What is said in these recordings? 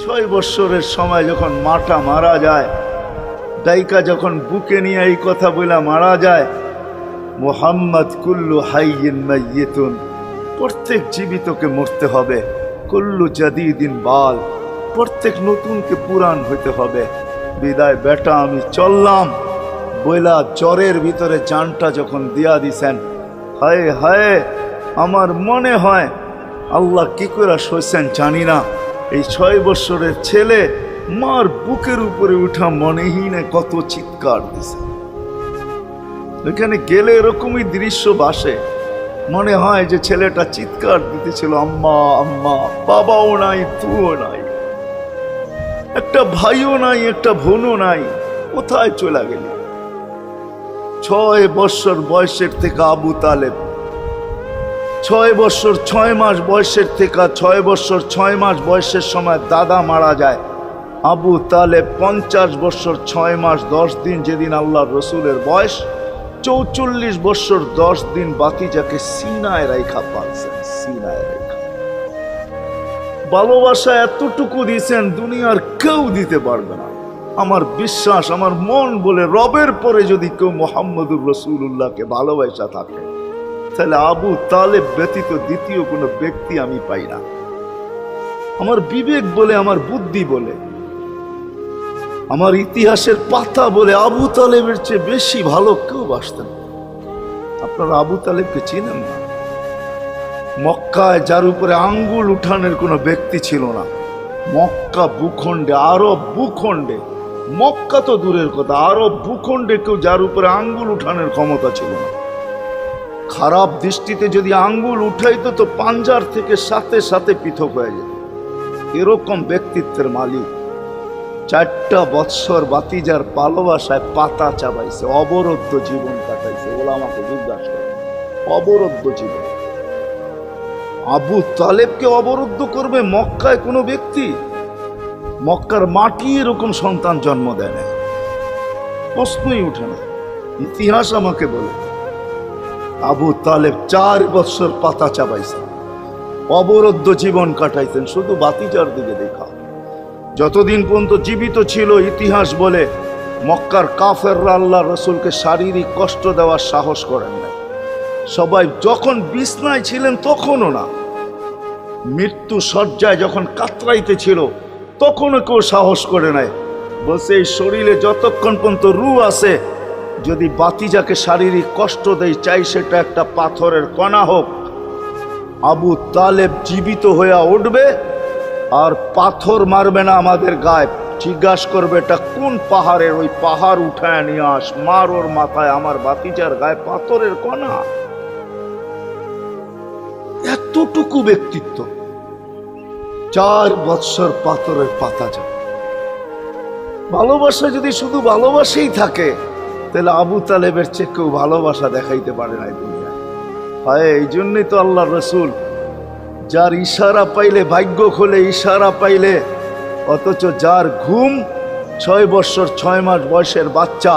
6 বৎসরের সময় যখন মাটা মারা যায়, দাইকা যখন বুকে নিয়ে এই কথা বলে মারা যায়, মুহাম্মদ কুল্লু হাইয়িন মাইয়িতুন, প্রত্যেক জীবিতকে মরতে হবে, কুল্লু জাদিদিন বাল, প্রত্যেক নতুনকে পুরান হইতে হবে। বিদায় বেটা আমি চললাম বইলা জ্বরের ভিতরে জানটা যখন দিয়া দিছেন, হায় হায় আমার মনে হয় আল্লাহ কি করে সইছেন জানি না, এই 6 বৎসরের ছেলে মার বুকের উপরে উঠা মনেই না কত চিৎকার দিছে। এখানে গেলে এরকমই দৃশ্য ভাসে, মনে হয় যে ছেলেটা চিৎকার দিতেছিল, আম্মা আম্মা, বাবাও নাই, তুও নাই, একটা ভাইও নাই, একটা বোনও নাই, কোথায় চলে গেল? 6 বৎসর বয়সের থেকে আবু তালেব, 6 বৎসর 6 মাস বয়সের থেকে 6 বৎসর 6 মাস বয়সের সময় দাদা মারা যায়। আবু তালেব 50 বৎসর 6 মাস 10 দিন, যেদিন আল্লাহ রসুলের বয়স 44 বৎসর 10 দিন, বাতিজাকে সিনায় রাইখা পালছেন, সিনায় রাইখা। ভালোবাসা এতটুকু দিয়েছেন দুনিয়ার কেউ দিতে পারবে না। আমার বিশ্বাস, আমার মন বলে রবের পরে যদি কেউ মুহাম্মদুর রাসূলুল্লাহকে ভালোবাসা থাকে, তাহলে আবু তালেব ব্যতীত দ্বিতীয় কোনো ব্যক্তি আমি পাই না। আমার বিবেক বলে, আমার বুদ্ধি বলে, আমার ইতিহাসের পাতা বলে আবু তালেবের চেয়ে বেশি ভালো কেউ বাসতেন। আপনারা আবু তালেবকে চিনেন না? মক্কায় যার উপরে আঙ্গুল উঠানের কোনো ব্যক্তি ছিল না। মক্কা ভূখণ্ডে, আরব ভূখণ্ডে, মক্কা তো দূরের কথা, আরব ভূখণ্ডে কেউ যার উপরে আঙ্গুল উঠানের ক্ষমতা ছিল না। খারাপ দৃষ্টিতে যদি আঙ্গুল উঠাইতো তো পাঞ্জার থেকে সাথে সাথে পৃথক হয়ে যেত। এরকম ব্যক্তিত্বের মালিক। 4টা বৎসর বাতিজার ভালোবাসায় পাতা চাবাইছে, অবরুদ্ধ জীবন কাটাইছে। ওলামাকে জিজ্ঞাসা করে, অবরুদ্ধ জীবন। আবু তালেবকে অবরুদ্ধ করবে মক্কায় কোনো ব্যক্তি? মক্কার মাটি এরকম সন্তান জন্ম দেয় না, প্রশ্নই উঠে না। ইতিহাস আমাকে বলে আবু তালেব 4 বৎসর পাতা চাবাইছে, অবরুদ্ধ জীবন কাটাইছেন। শুধু বাতিজার দিকে দেখা, যতদিন পর্যন্ত জীবিত ছিল ইতিহাস বলে মক্কার কাফেররা আল্লাহ রসুলকে শারীরিক কষ্ট দেওয়ার সাহস করেন না। সবাই যখন বিছনায় ছিলেন তখনও না, মৃত্যু শয্যায় যখন কাতরাইতে ছিল তখনও কেউ সাহস করে নাই। বলছে এই শরীরে যতক্ষণ পর্যন্ত রূহ আছে, যদি বাতিজাকে শারীরিক কষ্ট দেয়, চাই সেটা একটা পাথরের কণা হোক, আবু তালেব জীবিত হয়ে উঠবে আর পাথর মারবে না আমাদের গায়ে। জিজ্ঞাসা করবে এটা কোন পাহাড়ের, ওই পাহাড় উঠায় নিয়ে আস, মার ওর মাথায়, আমার বাতিজার গায়ে পাথরের কণা। এতটুকু ব্যক্তিত্ব। 4 বৎসর পাথরের পাতা যাবে। ভালোবাসা যদি শুধু ভালোবাসাই থাকে, তাহলে আবু তালেবের চেয়ে কেউ ভালোবাসা দেখাইতে পারে না দুনিয়ায়। হয় এই জন্যই তো আল্লাহ রসুল, যার ইশারা পাইলে ভাগ্য খোলে, ইশারা পাইলে, অথচ যার ঘুম 6 বৎসর 6 মাস বয়সের বাচ্চা,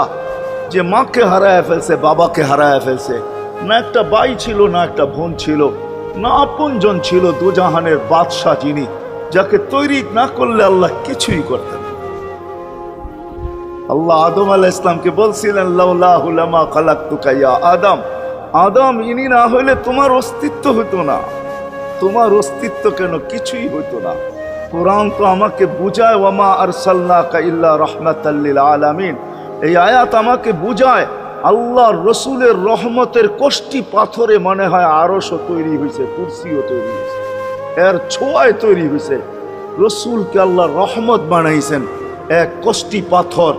যে মাকে হারায় ফেলছে, বাবাকে হারায় ফেলছে, না একটা ভাই ছিল, না একটা বোন ছিল, না আপনজন ছিল, দুজাহানের বাদশাহ যিনি, যাকে তৈরি না করলে আল্লাহ কিছুই করতেন। আল্লাহ আদম আলাইহিস সালামকে বলছিলেন, লাউলাহু লামা খালাকতুকা ইয়া আদম, আদম ইনি না হইলে তোমার অস্তিত্ব হতো না। তোমার অস্তিত্ব কেন, কিছুই হতো না। কোরআন তো আমাকে বুঝায়, ওয়ামা আরসালনাকা ইল্লা রাহমাতাল লিল আলামিন। এই আয়াত আমাকে বুঝায় আল্লাহর রসুলের রহমতের কোষ্ঠী পাথরে মনে হয় আরশও তৈরি হয়েছে, কুরসিও তৈরি হয়েছে, এর ছোঁয়ায় তৈরি হয়েছে। রসুলকে আল্লাহ রহমত বানাইছেন, এক কোষ্ঠী পাথর,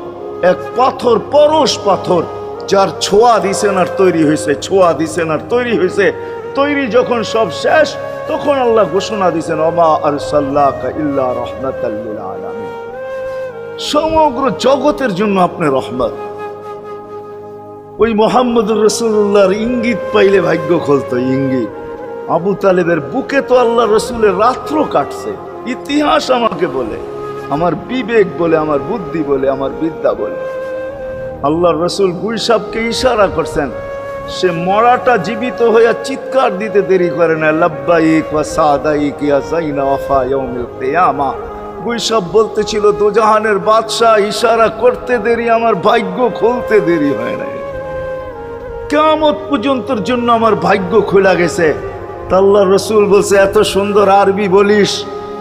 এক পাথর, পরশ পাথর, যার ছোঁয়া দিছেন আর তৈরি হয়েছে, ছোঁয়া দিছেন আর তৈরি হয়েছে। তৈরি যখন সব শেষ, তখন আল্লাহ ঘোষণা দিছেন, ওমা আরসালনাকা ইল্লা রাহমাতাল লিল আলামিন। সমগ্র জগতের জন্য আপনি রহমত। ওই মুহাম্মদুর রাসূলুল্লাহর ইঙ্গিত পাইলে ভাগ্য খুলতো, ইঙ্গিত। আবু তালেবের বুকে তো আল্লাহ রসুলের রাত্র কাটছে। ইতিহাস আমাকে বলে, আমার বিবেক বলে, আমার বুদ্ধি বলে, আমার বিদ্যা বলে। আল্লাহ রসুল গুলশাবকে ইশারা করছেন, সে মরাটা জীবিত হইয়া চিৎকার দিতে দেরি করে না, লাব্বাইক ওয়া সাদাইক ইয়া যাইনা ওয়াফা ইয়াউমিল কিয়ামা। গুইসাব বলতেছিল দোজাহানের বাদশাহ ইশারা করতে দেরি, আমার ভাগ্য খুলতে দেরি হয় নাই, কিয়ামত পর্যন্তর জন্য আমার ভাগ্য খোলা গেছে। তা আল্লাহর রাসূল বলছে এত সুন্দর আরবি বলিস,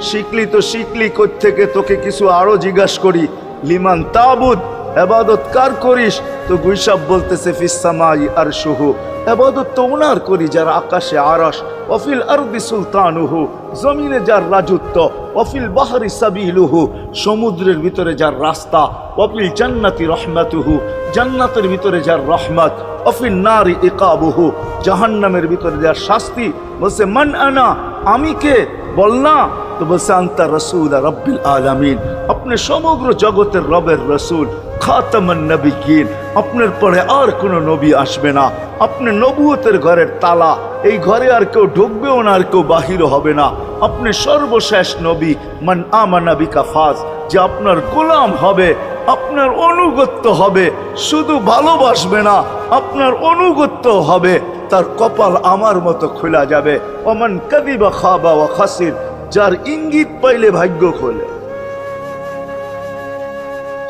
শিখলি তো শিখলি কোত্থেকে, তোকে কিছু আরো জিজ্ঞাসা করি, লিমান তাবুদ, ইবাদত কার করিস? তো গুইসাব বলতেছে ফিস সামাই আরশুহু, ইবাদত তো ওনার করি যার আকাশে আরশ, ওয়াফিল আরদি সুলতানুহু, জমিনে যার রাজত্ব, ওয়াফিল বাহরি সাবিলুহু, সমুদ্রের ভিতরে যার রাস্তা, ওয়াফিল জান্নাতি রহমাতুহু, জান্নাতের ভিতরে যার রহমত, ওয়াফিল নারি ইকাবুহু, জাহান্নামের ভিতরে যার শাস্তি। বলছে মান আনা, আমি কে? বল না। তো বলছে আনতা রাসূল রাব্বিল আলামিন, আপনি সমগ্র জগতের রবের রাসূল, খাতামান নবিয়্যিন, আপনার পরে আর কোনো নবী আসবে না, আপনি নবুয়তের ঘরের তালা, এই ঘরে আর কেউ ঢুকবেও না, আর কেউ বাহির হবে না, আপনি সর্বশেষ নবী। মান আমানা বিকা ফাজ, যে আপনার গোলাম হবে, আপনার অনুগত্য হবে, শুধু ভালোবাসবে না, আপনার অনুগত্য হবে, তার কপাল আমার মতো খোলা যাবে। ওমান কাযিবা খাবা ওয়া খাসির, যার ইঙ্গিত পাইলে ভাগ্য খোলে।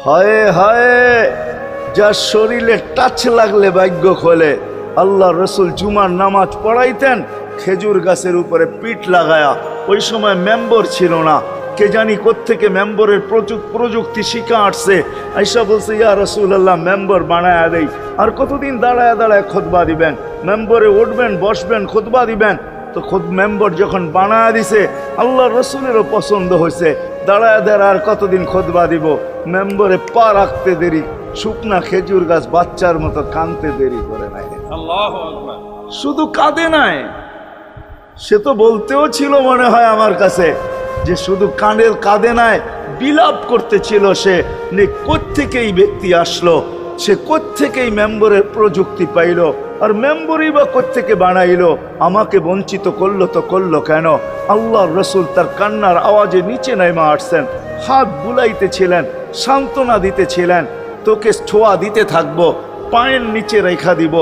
হায় হায়, যার শরীরে টাচ লাগলে ভাগ্য খোলে। আল্লাহ রসুল জুমার নামাজ পড়াইতেন খেজুর গাছের উপরে পিঠ লাগায়া। ওই সময় মেম্বর ছিল না, কে জানি কোত্থেকে মেম্বরের প্রযুক্তি শিখা আসছে। আইসা বলছে ইয়া রাসূলুল্লাহ, মেম্বর বানায়া দেই। আর কতদিন দাঁড়ায় দাঁড়ায় খুতবা দিবেন, মেম্বরে উঠবেন বসবেন খুতবা দিবেন। তো মেম্বর যখন বানায়া দিছে, আল্লাহ রসুলেরও পছন্দ হয়েছে, দাঁড়ায় দাঁড়ায় আর কতদিন খুতবা দিব। মেম্বরে পা রাখতে দেরি, শুকনা খেজুর গাছ বাচ্চার মতো কাঁদতে দেরি করে নাই। আল্লাহু আকবার। শুধু কাঁদে নাই, সে তো বলতেও ছিল মনে হয় আমার কাছে যে শুধু কাঁদে নাই, বিলাপ করতেছিল সে, কোত্থেকে এই ব্যক্তি আসলো, সে কোত্থেকেই মেম্বরের প্রযুক্তি পাইল, আর মেম্বরই বা কোত্থেকে বানাইলো, আমাকে বঞ্চিত করলো তো করলো কেন? আল্লাহর রসুল তার কান্নার আওয়াজে নিচে নাইমা আসছেন, হাত বুলাইতেছিলেন, সান্ত্বনা দিতেছিলেন, তোকে ছোঁয়া দিতে থাকবো, পায়ের নিচে রেখা দিব,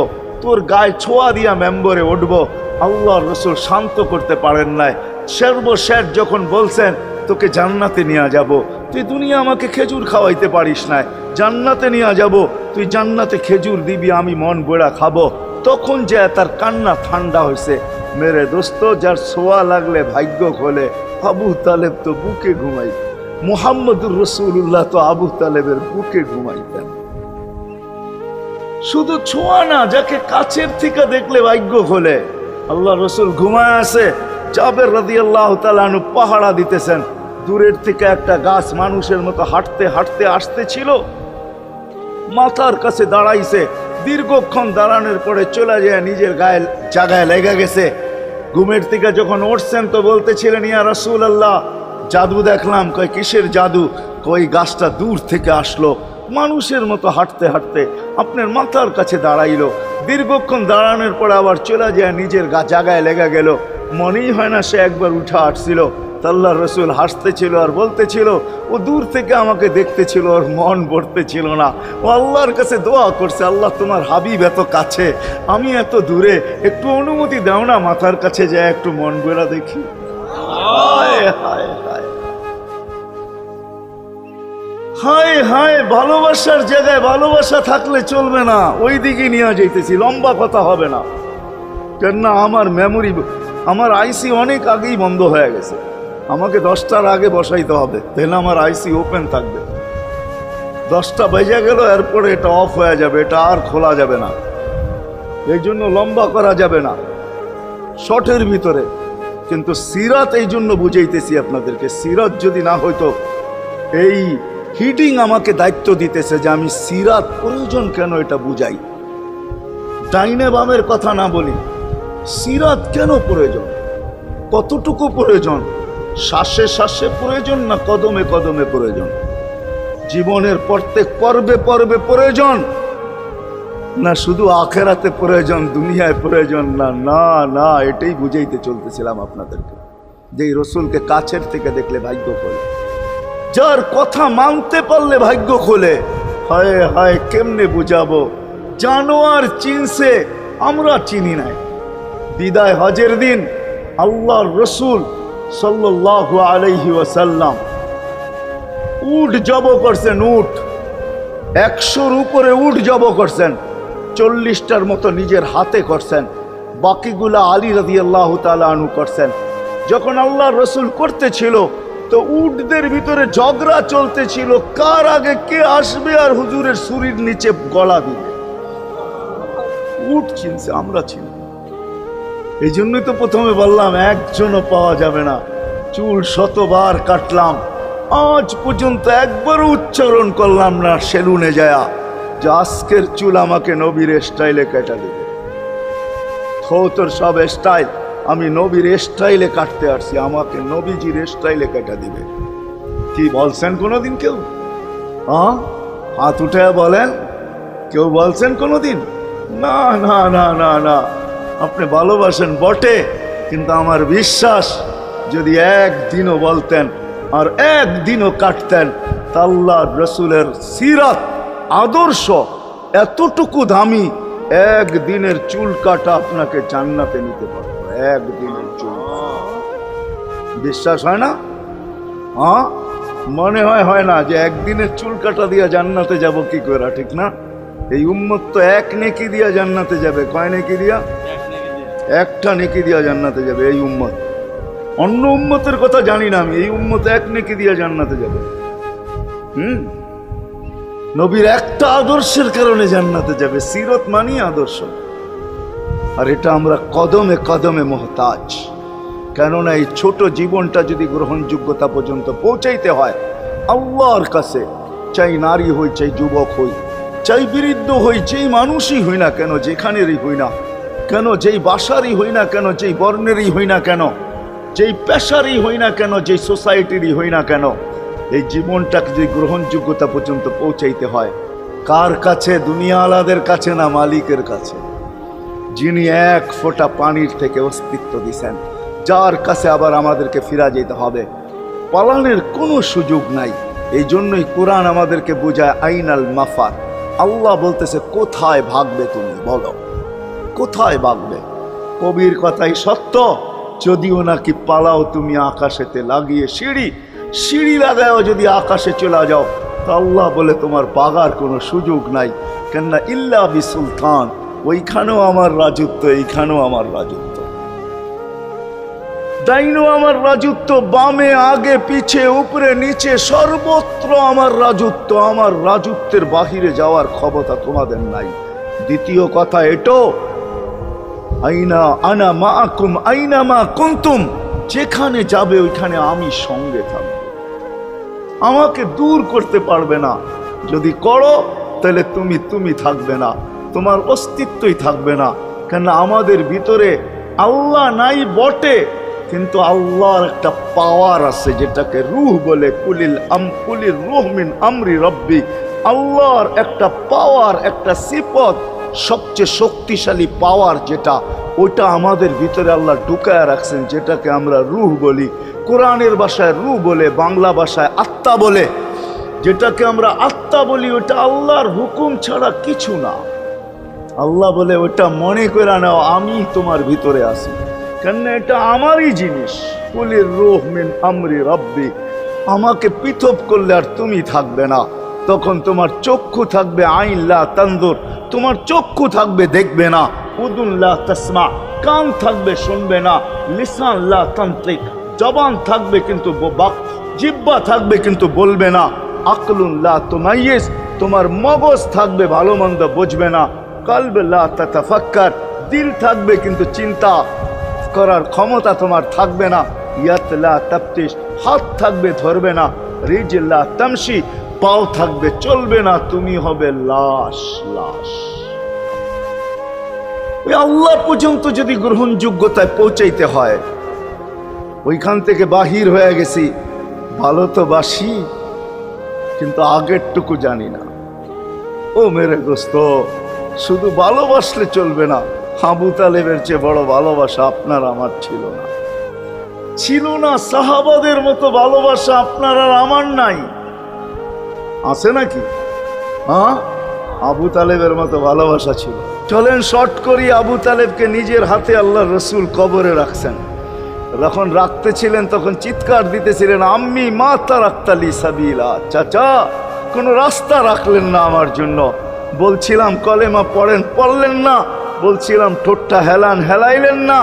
তোর গায়ে ছোঁয়া দিয়া মেম্বরে উঠবো। আল্লাহর রসুল শান্ত করতে পারেন নাই। সর্বশেষ যখন বলছেন তোকে জান্নাতে নিয়ে যাব, তুই দুনিয়া আমাকে খেজুর খাওয়াইতে পারিস না, জান্নাতে নিয়ে যাব, তুই জান্নাতে খেজুর দিবি, আমি মন বড়া খাবো। তখন যে তার কান্না ঠান্ডা হয়েছে। মেরে দোস্ত, যার ছোঁয়া লাগলে ভাগ্য খোলে। আবু তালেব তো বুকে ঘুমাইতেন, মুহাম্মদুর রাসূলুল্লাহ তো আবু তালেবের বুকে ঘুমাইতেন। শুধু ছোঁয়া না, যাকে কাছের থেকে দেখলে ভাগ্য খোলে। আল্লাহ রসুল ঘুমায় আছে, জাবের রাদিয়াল্লাহু তাআলা আনহু পাহারা দিতেছেন। দূরের থেকে একটা গাছ মানুষের মতো হাঁটতে হাঁটতে আসতেছিল, মাথার কাছে দাঁড়াইছে। দীর্ঘক্ষণ দাঁড়ানোর পরে চলে যায়, নিজের গায়ে জায়গায় লেগে গেছে। ঘুমের থেকে যখন উঠছেন তো বলতেছিলেন ইয়া রাসূলুল্লাহ, জাদু দেখলাম। কয় কিসের জাদু? কই গাছটা দূর থেকে আসলো, মানুষের মতো হাঁটতে হাঁটতে আপনার মাথার কাছে দাঁড়াইলো। দীর্ঘক্ষণ দাঁড়ানোর পরে আবার চলে যায়, নিজের জায়গায় লেগে গেল। মনেই হয় না সে একবার উঠা আসছিল। আল্লাহর রসুল হাসতেছিল আর বলতেছিল, ও দূর থেকে আমাকে দেখতেছিল, ওর মন ভরতেছিল না। ও আল্লাহর কাছে দোয়া করছে, আল্লাহ তোমার হাবিব এত কাছে, আমি এত দূরে, একটু অনুমতি দাও না, মাথার কাছে যায় একটু মন ভরা দেখি। হায় হায় হায় হায় হায়, ভালোবাসার জায়গায় ভালোবাসা থাকলে চলবে না, ওই দিকে নিয়ে যাইতেছি, লম্বা কথা হবে না। কেন না, আমার মেমোরি, আমার আইসি অনেক আগেই বন্ধ হয়ে গেছে, আমাকে 10টার আগে বসাইতে হবে, তাহলে আমার আইসি ওপেন থাকবে। 10টা বেজে গেল, এরপরে এটা অফ হয়ে যাবে, এটা আর খোলা যাবে না। এই জন্য লম্বা করা যাবে না, শর্টের ভিতরে। কিন্তু সিরাত এই জন্য বুঝাইতেছি আপনাদেরকে, সিরাত যদি না হইতো, এই হিটিং আমাকে দায়িত্ব দিতেছে যে আমি সিরাত প্রয়োজন কেন এটা বুঝাই। ডাইনে বামের কথা না বলি, সিরাত কেন প্রয়োজন, কতটুকু প্রয়োজন, শ্বাসে শ্বাসে প্রয়োজন না কদমে কদমে প্রয়োজন, জীবনের প্রত্যেক পর্বে পর্বে প্রয়োজন না শুধু আখেরাতে প্রয়োজন, দুনিয়ায় প্রয়োজন না? না না, এটাই বুঝাইতে চলতেছিলাম আপনাদেরকে, যে এই রসুলকে কাছের থেকে দেখলে ভাগ্য খোলে, যার কথা মানতে পারলে ভাগ্য খোলে। হায় হায়, কেমনে বুঝাবো? জানোয়ার চিনছে, আমরা চিনি নাই। বিদায় হজের দিন আল্লাহর রসুল সাল্লাল্লাহু আলাইহি ওয়াসাল্লাম উট জব করছেন, উট 100-র উপরে উট জব করছেন, 40টার মতো নিজের হাতে করছেন, বাকিগুলা আলী রাদিয়াল্লাহু তাআলা আনহু করছেন। যখন আল্লাহর রাসূল করতেছিল তো উটদের ভিতরে ঝগড়া চলতেছিল, কার আগে কে আসবে আর হুজুরের ছুরির নিচে গলা দিবে। উট চিনছে, আমরা চিনি। এই জন্যই তো প্রথমে বললাম একজনও পাওয়া যাবে না। চুল শতবার কাটলাম, আজ পর্যন্ত একবারও উচ্চারণ করলাম না সেলুনে যায়া যে আজকের চুল আমাকে নবীর স্টাইলে কেটে দেবে। তোর সব স্টাইল, আমি নবীর স্টাইলে কাটতে আসছি, আমাকে নবীজির স্টাইলে কেটে দিবে। কি বলছেন কোনোদিন কেউ? হাত উঠে বলেন, কেউ বলছেন কোনোদিন? না না না না না। আপনি ভালোবাসেন বটে, কিন্তু আমার বিশ্বাস যদি একদিনও বলতেন আর একদিনও কাটতেন, তা আল্লাহর রাসূলের সিরাত আদর্শ এতটুকু দামি, একদিনের চুল কাটা আপনাকে জান্নাতে নিতে পারবে। একদিনের চুল, বিশ্বাস হয় না? মনে হয় না যে একদিনের চুল কাটা দিয়া জান্নাতে যাব কি করে, ঠিক না? এই উম্মত তো এক নেকি দিয়া জান্নাতে যাবে। কয় নেকি দিয়া? একটা নেকি দিয়া জান্নাতে যাবে এই উম্মত। অন্য উম্মতের কথা জানি না আমি, এই উম্মত এক নেকি দিয়া জান্নাতে যাবে। নবীর একটা আদর্শের কারণে জান্নাতে যাবে। সিরত মানি আদর্শ, আর এটা আমরা কদমে কদমে মুহতাজ। কেননা এই ছোট জীবনটা যদি গ্রহণযোগ্যতা পর্যন্ত পৌঁছাইতে হয় আল্লাহর কাছে, চাই নারী হই, চাই যুবক হই, চাই বৃদ্ধ হই, যেই মানুষই হই না কেন, যেখানেরই হই না কেন, যেই বাসারই হই না কেন, যেই বর্ণেরই হই না কেন, যেই পেশারই হই না কেন, যেই সোসাইটিরই হই না কেন, এই জীবনটাকে যদি গ্রহণযোগ্যতা পর্যন্ত পৌঁছাইতে হয় কার কাছে? দুনিয়া আলাদের কাছে না, মালিকের কাছে, যিনি এক ফোঁটা পানির থেকে অস্তিত্ব দিছেন, যার কাছে আবার আমাদেরকে ফিরা যেতে হবে। পালানোর কোনো সুযোগ নাই। এই জন্যই কোরআন আমাদেরকে বোঝায় আইনাল মাফার। আল্লাহ বলতেছে কোথায় ভাগবে তুমি, বলো কোথায় ভাগবে? কবির কথাই সত্য, যদিও নাকি পালাও তুমি আকাশেতে লাগিয়ে সিঁড়ি লাগাও, যদি আকাশে চলে যাও তা আল্লাহ বলে তোমার বাগার কোনো সুযোগ নাই। কেননা ইল্লা বি সুলতান, ওইখানেও আমার রাজত্ব, এইখানেও আমার রাজত্ব, ডাইনো আমার রাজত্ব, বামে আগে পিছে উপরে নিচে সর্বত্র আমার রাজত্ব। আমার রাজত্বের বাহিরে যাওয়ার ক্ষমতা তোমাদের নাই। দ্বিতীয় কথা এটো, আইনা আনা মাআকুম আইনা মা কুনতুম, যেখানে যাবে ওইখানে আমি সঙ্গে থাকব, আমাকে দূর করতে পারবে না। যদি করো তাহলে তুমি থাকবে না, তোমার অস্তিত্বই থাকবে না। কেন আমাদের ভিতরে আল্লাহ নাই বটে, কিন্তু আল্লাহর একটা পাওয়ার আছে যেটাকে রূহ বলে। কুলির রূহ মিন আমরি রব্বি, আল্লাহর একটা পাওয়ার, একটা সিফত, সবচেয়ে শক্তিশালী পাওয়ার যেটা, ওইটা আমাদের ভিতরে আল্লাহ ঢুকায় রাখছেন, যেটাকে আমরা রূহ বলি। কোরআনের ভাষায় রূহ বলে, বাংলা ভাষায় আত্মা বলে। যেটাকে আমরা আত্মা বলি ওটা আল্লাহর হুকুম ছাড়া কিছু না। আল্লাহ বলে ওটা মনে করে নাও আমি তোমার ভিতরে আছি, কেন এটা আমারই জিনিস। কুলির রূহ মিন আমরি রব্বি, আমাকে পৃথক করলে আর তুমি থাকবে না। তখন তোমার চক্ষু থাকবে আইন লা তানজুর, তোমার চক্ষু থাকবে দেখবে না। উদুন লা তাসমা, কান থাকবে শুনবে না। লিসান লা তানতিক, জবান থাকবে কিন্তু জিহ্বা থাকবে কিন্তু বলবে না। আকলুন লা তুমাইয়িজ, তোমার মগজ থাকবে ভালো মন্দ বুঝবে না। কলব লা তাতাফাক্কার, দিল থাকবে কিন্তু চিন্তা করার ক্ষমতা তোমার থাকবে না। ইয়াত লা তাফতিশ, হাত থাকবে ধরবে না। রিজল লা তামশি, পাও থাকবে চলবে না, তুমি হবে লাশ। ওই আল্লাহ পর্যন্ত যদি গ্রহণযোগ্যতায় পৌঁছাইতে হয়, ওইখান থেকে বাহির হয়ে গেছি। ভালো তো বাসি, কিন্তু আগেরটুকু জানি না। ও মেরে দোস্ত, শুধু ভালোবাসলে চলবে না। আবু তালেবের চেয়ে বড় ভালোবাসা আপনার আমার ছিল না। সাহাবাদের মতো ভালোবাসা আপনার আর আমার নাই। আছে নাকি? আবু তালেবের মতো ভালোবাসা ছিল। চলেন শর্ট করি। আবু তালেবকে নিজের হাতে আল্লাহর রসুল কবরে রাখছেন। যখন রাখতেছিলেন তখন চিৎকার দিতেছিলেন, আম্মি মা তারাক্তালি সাবিলা, চাচা কোনো রাস্তা রাখলেন না আমার জন্য। বলছিলাম কলেমা পড়েন, পড়লেন না। বলছিলাম ঠোঁটটা হেলান, হেলাইলেন না।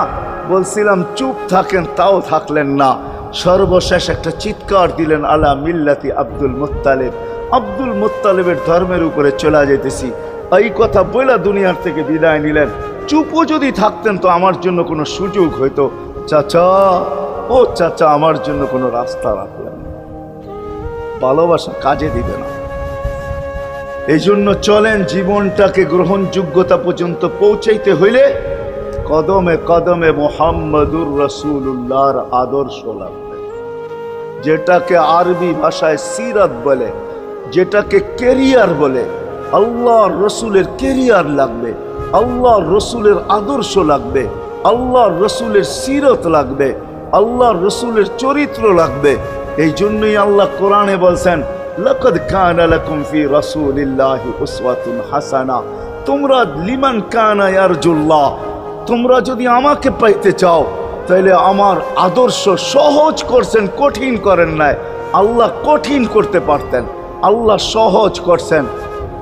বলছিলাম চুপ থাকেন, তাও থাকলেন না। সর্বশেষ একটা চিৎকার দিলেন, আলা মিল্লাতি আব্দুল মুত্তালিব, আব্দুল মুত্তালিবের ধর্মের উপরে চলে যেতেছি। এই কথা বইলা দুনিয়ার থেকে বিদায় নিলেন। চুপও যদি থাকতেন তো আমার জন্য কোনো সুযোগ হইতো। চাচা, ও চাচা, আমার জন্য কোনো রাস্তা রাখলেন না। ভালোবাসা কাজে দিবে না। এই জন্য চলেন, জীবনটাকে গ্রহণযোগ্যতা পর্যন্ত পৌঁছাইতে হইলে কদমে কদমে মুহাম্মদুর রাসূলুল্লাহর আদর্শ লাগবে, যেটাকে আরবি ভাষায় সিরাত বলে, যেটাকে কেরিয়ার বলে। আল্লাহর রসুলের কেরিয়ার লাগবে, আল্লাহর রসুলের আদর্শ লাগবে, আল্লাহর রসুলের সিরত লাগবে, আল্লাহর রসুলের চরিত্র লাগবে। এই জন্যই আল্লাহ কোরআনে বলছেন, লাকাদ কানা লাকুম ফি রাসূলিল্লাহি উসওয়াতুন হাসানা, তোমরা লিমান কানা ইয়ারজুল্লাহ, তোমরা যদি আমাকে পাইতে চাও তাহলে আমার আদর্শ সহজ করছেন, কঠিন করেন নাই। আল্লাহ কঠিন করতে পারতেন, আল্লাহ সহজ করছেন।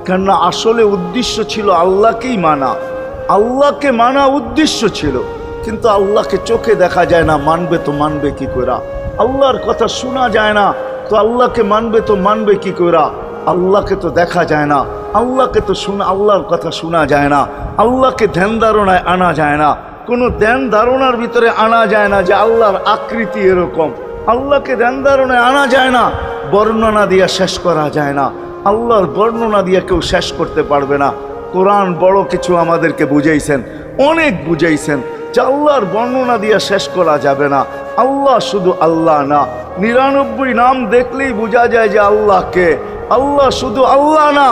কেননা আসলে উদ্দেশ্য ছিল আল্লাহকেই মানা, আল্লাহকে মানা উদ্দেশ্য ছিল। কিন্তু আল্লাহকে চোখে দেখা যায় না, মানবে তো মানবে কি করে? আল্লাহর কথা শোনা যায় না, তো আল্লাহকে মানবে তো মানবে কি করে? আল্লাহকে তো দেখা যায় না, আল্লাহকে তো আল্লাহর কথা শোনা যায় না, আল্লাহকে ধ্যান ধারণায় আনা যায় না, কোনো ধ্যান ধারণার ভিতরে আনা যায় না যে আল্লাহর আকৃতি এরকম। আল্লাহকে ধ্যান ধারণায় আনা যায় না, বর্ণনা দিয়া শেষ করা যায় না। আল্লাহর বর্ণনা দিয়ে কেউ শেষ করতে পারবে না। কোরআন বড় কিছু আমাদেরকে বুঝাইছেন, অনেক বুঝাইছেন যে আল্লাহর বর্ণনা দিয়ে শেষ করা যাবে না। আল্লাহ শুধু আল্লাহ না, 99 নাম দেখলেই বোঝা যায় যে আল্লাহকে। আল্লাহ শুধু আল্লাহ না,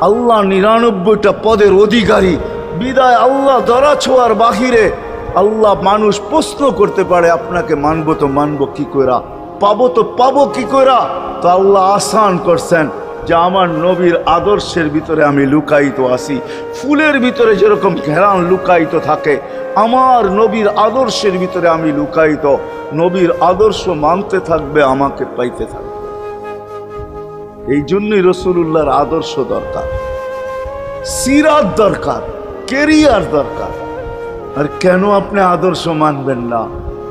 আল্লাহ 99টা পদের অধিকারী। বিদায় আল্লাহ ধরা ছোঁয়ার বাহিরে আল্লাহ মানুষ প্রশ্ন করতে পারে, আপনাকে মানবো তো মানবো কি কইরা, পাবো তো পাবো কি কইরা? তো আল্লাহ আসান করছেন যে আমার নবীর আদর্শের ভিতরে আমি লুকায়িত আছি। ফুলের ভিতরে যেরকম ঘেরান লুকায়িত থাকে, আমার নবীর আদর্শের ভিতরে আমি লুকায়িত। নবীর আদর্শ মানতে থাকবে, আমাকে পাইতে থাকবে। এই জন্যই রাসূলুল্লাহর আদর্শ দরকার, সিরাত দরকার, কেরিয়ার দরকার। আর কেন আপনি আদর্শ মানবেন না?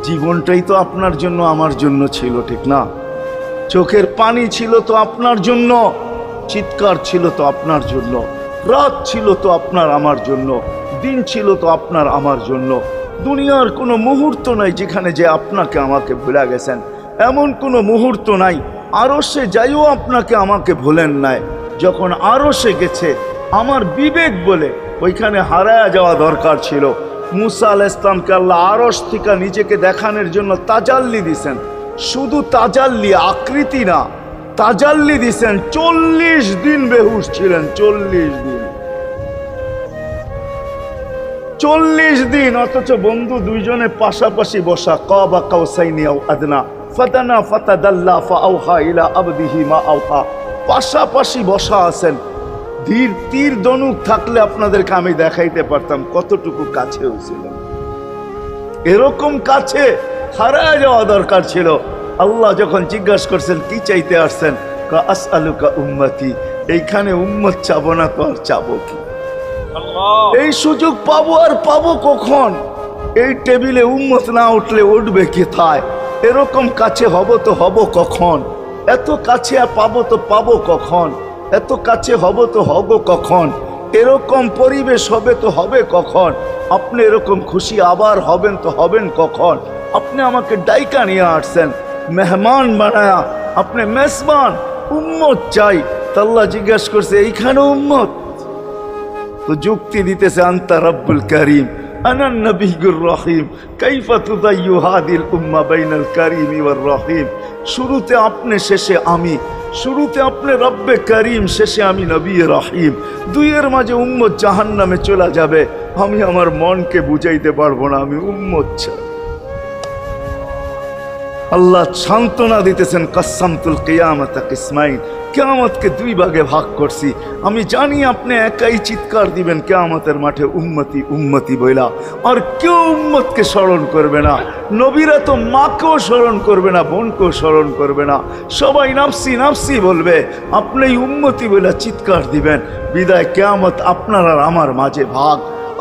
জীবনটাই তো আপনার জন্য আমার জন্য ছিল, ঠিক না? চোখের পানি ছিল তো আপনার জন্য, চিৎকার ছিল তো আপনার জন্য, রাত ছিল তো আপনার আমার জন্য, দিন ছিল তো আপনার আমার জন্য। দুনিয়ার কোনো মুহূর্ত নাই যেখানে যে আপনাকে আমাকে ভুলে গেছেন, এমন কোনো মুহূর্ত নাই। আরশে যাইও আপনাকে আমাকে ভুলেন নাই। যখন আরশে গেছে আমার বিবেক বলে ওইখানে হারায়া যাওয়া দরকার ছিল। মুসা আলাইহিস সালামকে আল্লাহ আরশ থেকে নিজেকে দেখানোর জন্য তাজাল্লি দিছেন। শুধু তাজাল্লি, আকৃতি না, তাজাল্লি দিছেন। 40 দিন বেহুশ ছিলেন, 40 দিন, 40 দিন। অথচ বন্ধু দুইজনে পাশাপাশি বসা, কাবা কাউসাইনি আও আদনা ফাতানা ফাতাদাল্লা ফাআওহা ইলা আবদিহি মা আওহা, পাশাপাশি বসা আছেন। ধীর তীর ধনুক থাকলে আপনাদেরকে আমি দেখাইতে পারতাম কতটুকু কাছে হয়েছিলেন। এরকম কাছে হারায় যাওয়া দরকার ছিল। আল্লাহ যখন জিজ্ঞাসা করছেন কি চাইতে আসছেন, আসআলুকা উম্মতি, এইখানে উম্মত চাবো না তো আর চাবো কি? এই সুযোগ পাবো আর পাবো কখন? এই টেবিলে উম্মত না উঠলে উঠবে কোথায়? এরকম কাছে হব তো হব কখন? এত কাছে পাবো তো পাবো কখন? এত কাছে হব তো হব কখন? এরকম পরিবেশ হবে তো হবে কখন? আপনি এরকম খুশি আবার হবেন তো হবেন কখন? আপনি আমাকে ডাইকা নিয়ে আসছেন, মেহমান বানায়া, আপনি মেজবান, উম্মত চাই। আল্লাহ জিজ্ঞাসা করছে এইখানে উম্মত? তো যুক্তি দিতেছে, আনতা রব্বুল করিম আনান নবিয়্যুর রহিম কাইফা তুদাইয়ু হাদিল উম্মাহ বাইনাল কারীমি ওয়ার রহিম। শুরুতে আপনি, শেষে আমি। শুরুতে আপনি রব্বে করিম, শেষে আমি নবী রহিম। দুইয়ের মাঝে উম্মত জাহান্নামে চলে যাবে। আমি আমার মনকে বুঝাইতে পারবো না আমি উম্মত চাই, আল্লাহ সান্ত্বনা দিতেছেন, কাসসামতুল কিয়ামাতা কিসমাইন, কিয়ামতকে দুই ভাগে ভাগ করছি। আমি জানি আপনি একাই চিৎকার দিবেন কিয়ামতের মাঠে উম্মতি উম্মতি বইলা, আর কেউ উম্মতকে স্মরণ করবে না। নবীরা তো মাকেও স্মরণ করবে না, বোনকেও স্মরণ করবে না, সবাই নাফসি নাফসি বলবে। আপনি উম্মতি বইলা চিৎকার দিবেন। বিদায় কিয়ামত আপনার আর আমার মাঝে ভাগ,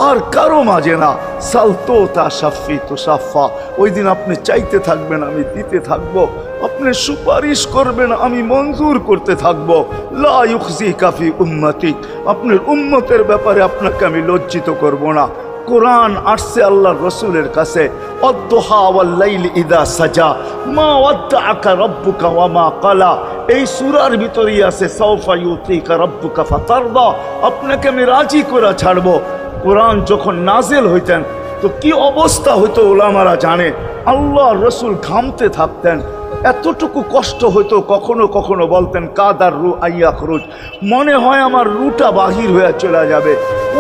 আর কারো মাঝে না। সালতো তা সাফি তো সাফা, ওই দিন আপনি চাইতে থাকবেন, আমি দিতে থাকবো। আপনি সুপারিশ করবেন, আমি মঞ্জুর করতে থাকবো। লা ইউখজি কাফি উম্মতিক, আপনার উম্মতের ব্যাপারে আপনাকে আমি লজ্জিত করব না। কোরআন আসছে আল্লাহর রসুলের কাছে, অদ্দুহা ওয়াল লাইলি ইদা সাজা মা ওয়াদ্দাআকা রাব্বুকা ওয়া মা ক্বালা। এই সূরার ভিতরেই আছে সাওফা ইউতিকা রাব্বুকা ফাতারদা, আপনাকে আমি রাজি করে ছাড়বো। কোরআন যখন নাজেল হইতেন তো কি অবস্থা হইতো ওলামারা জানে। আল্লাহ রসুল ঘামতে থাকতেন, এতটুকু কষ্ট হইতো, কখনো কখনো বলতেন কাদার রু আইয়া খরুজ, মনে হয় আমার রুটা বাহির হয়ে চলে যাবে।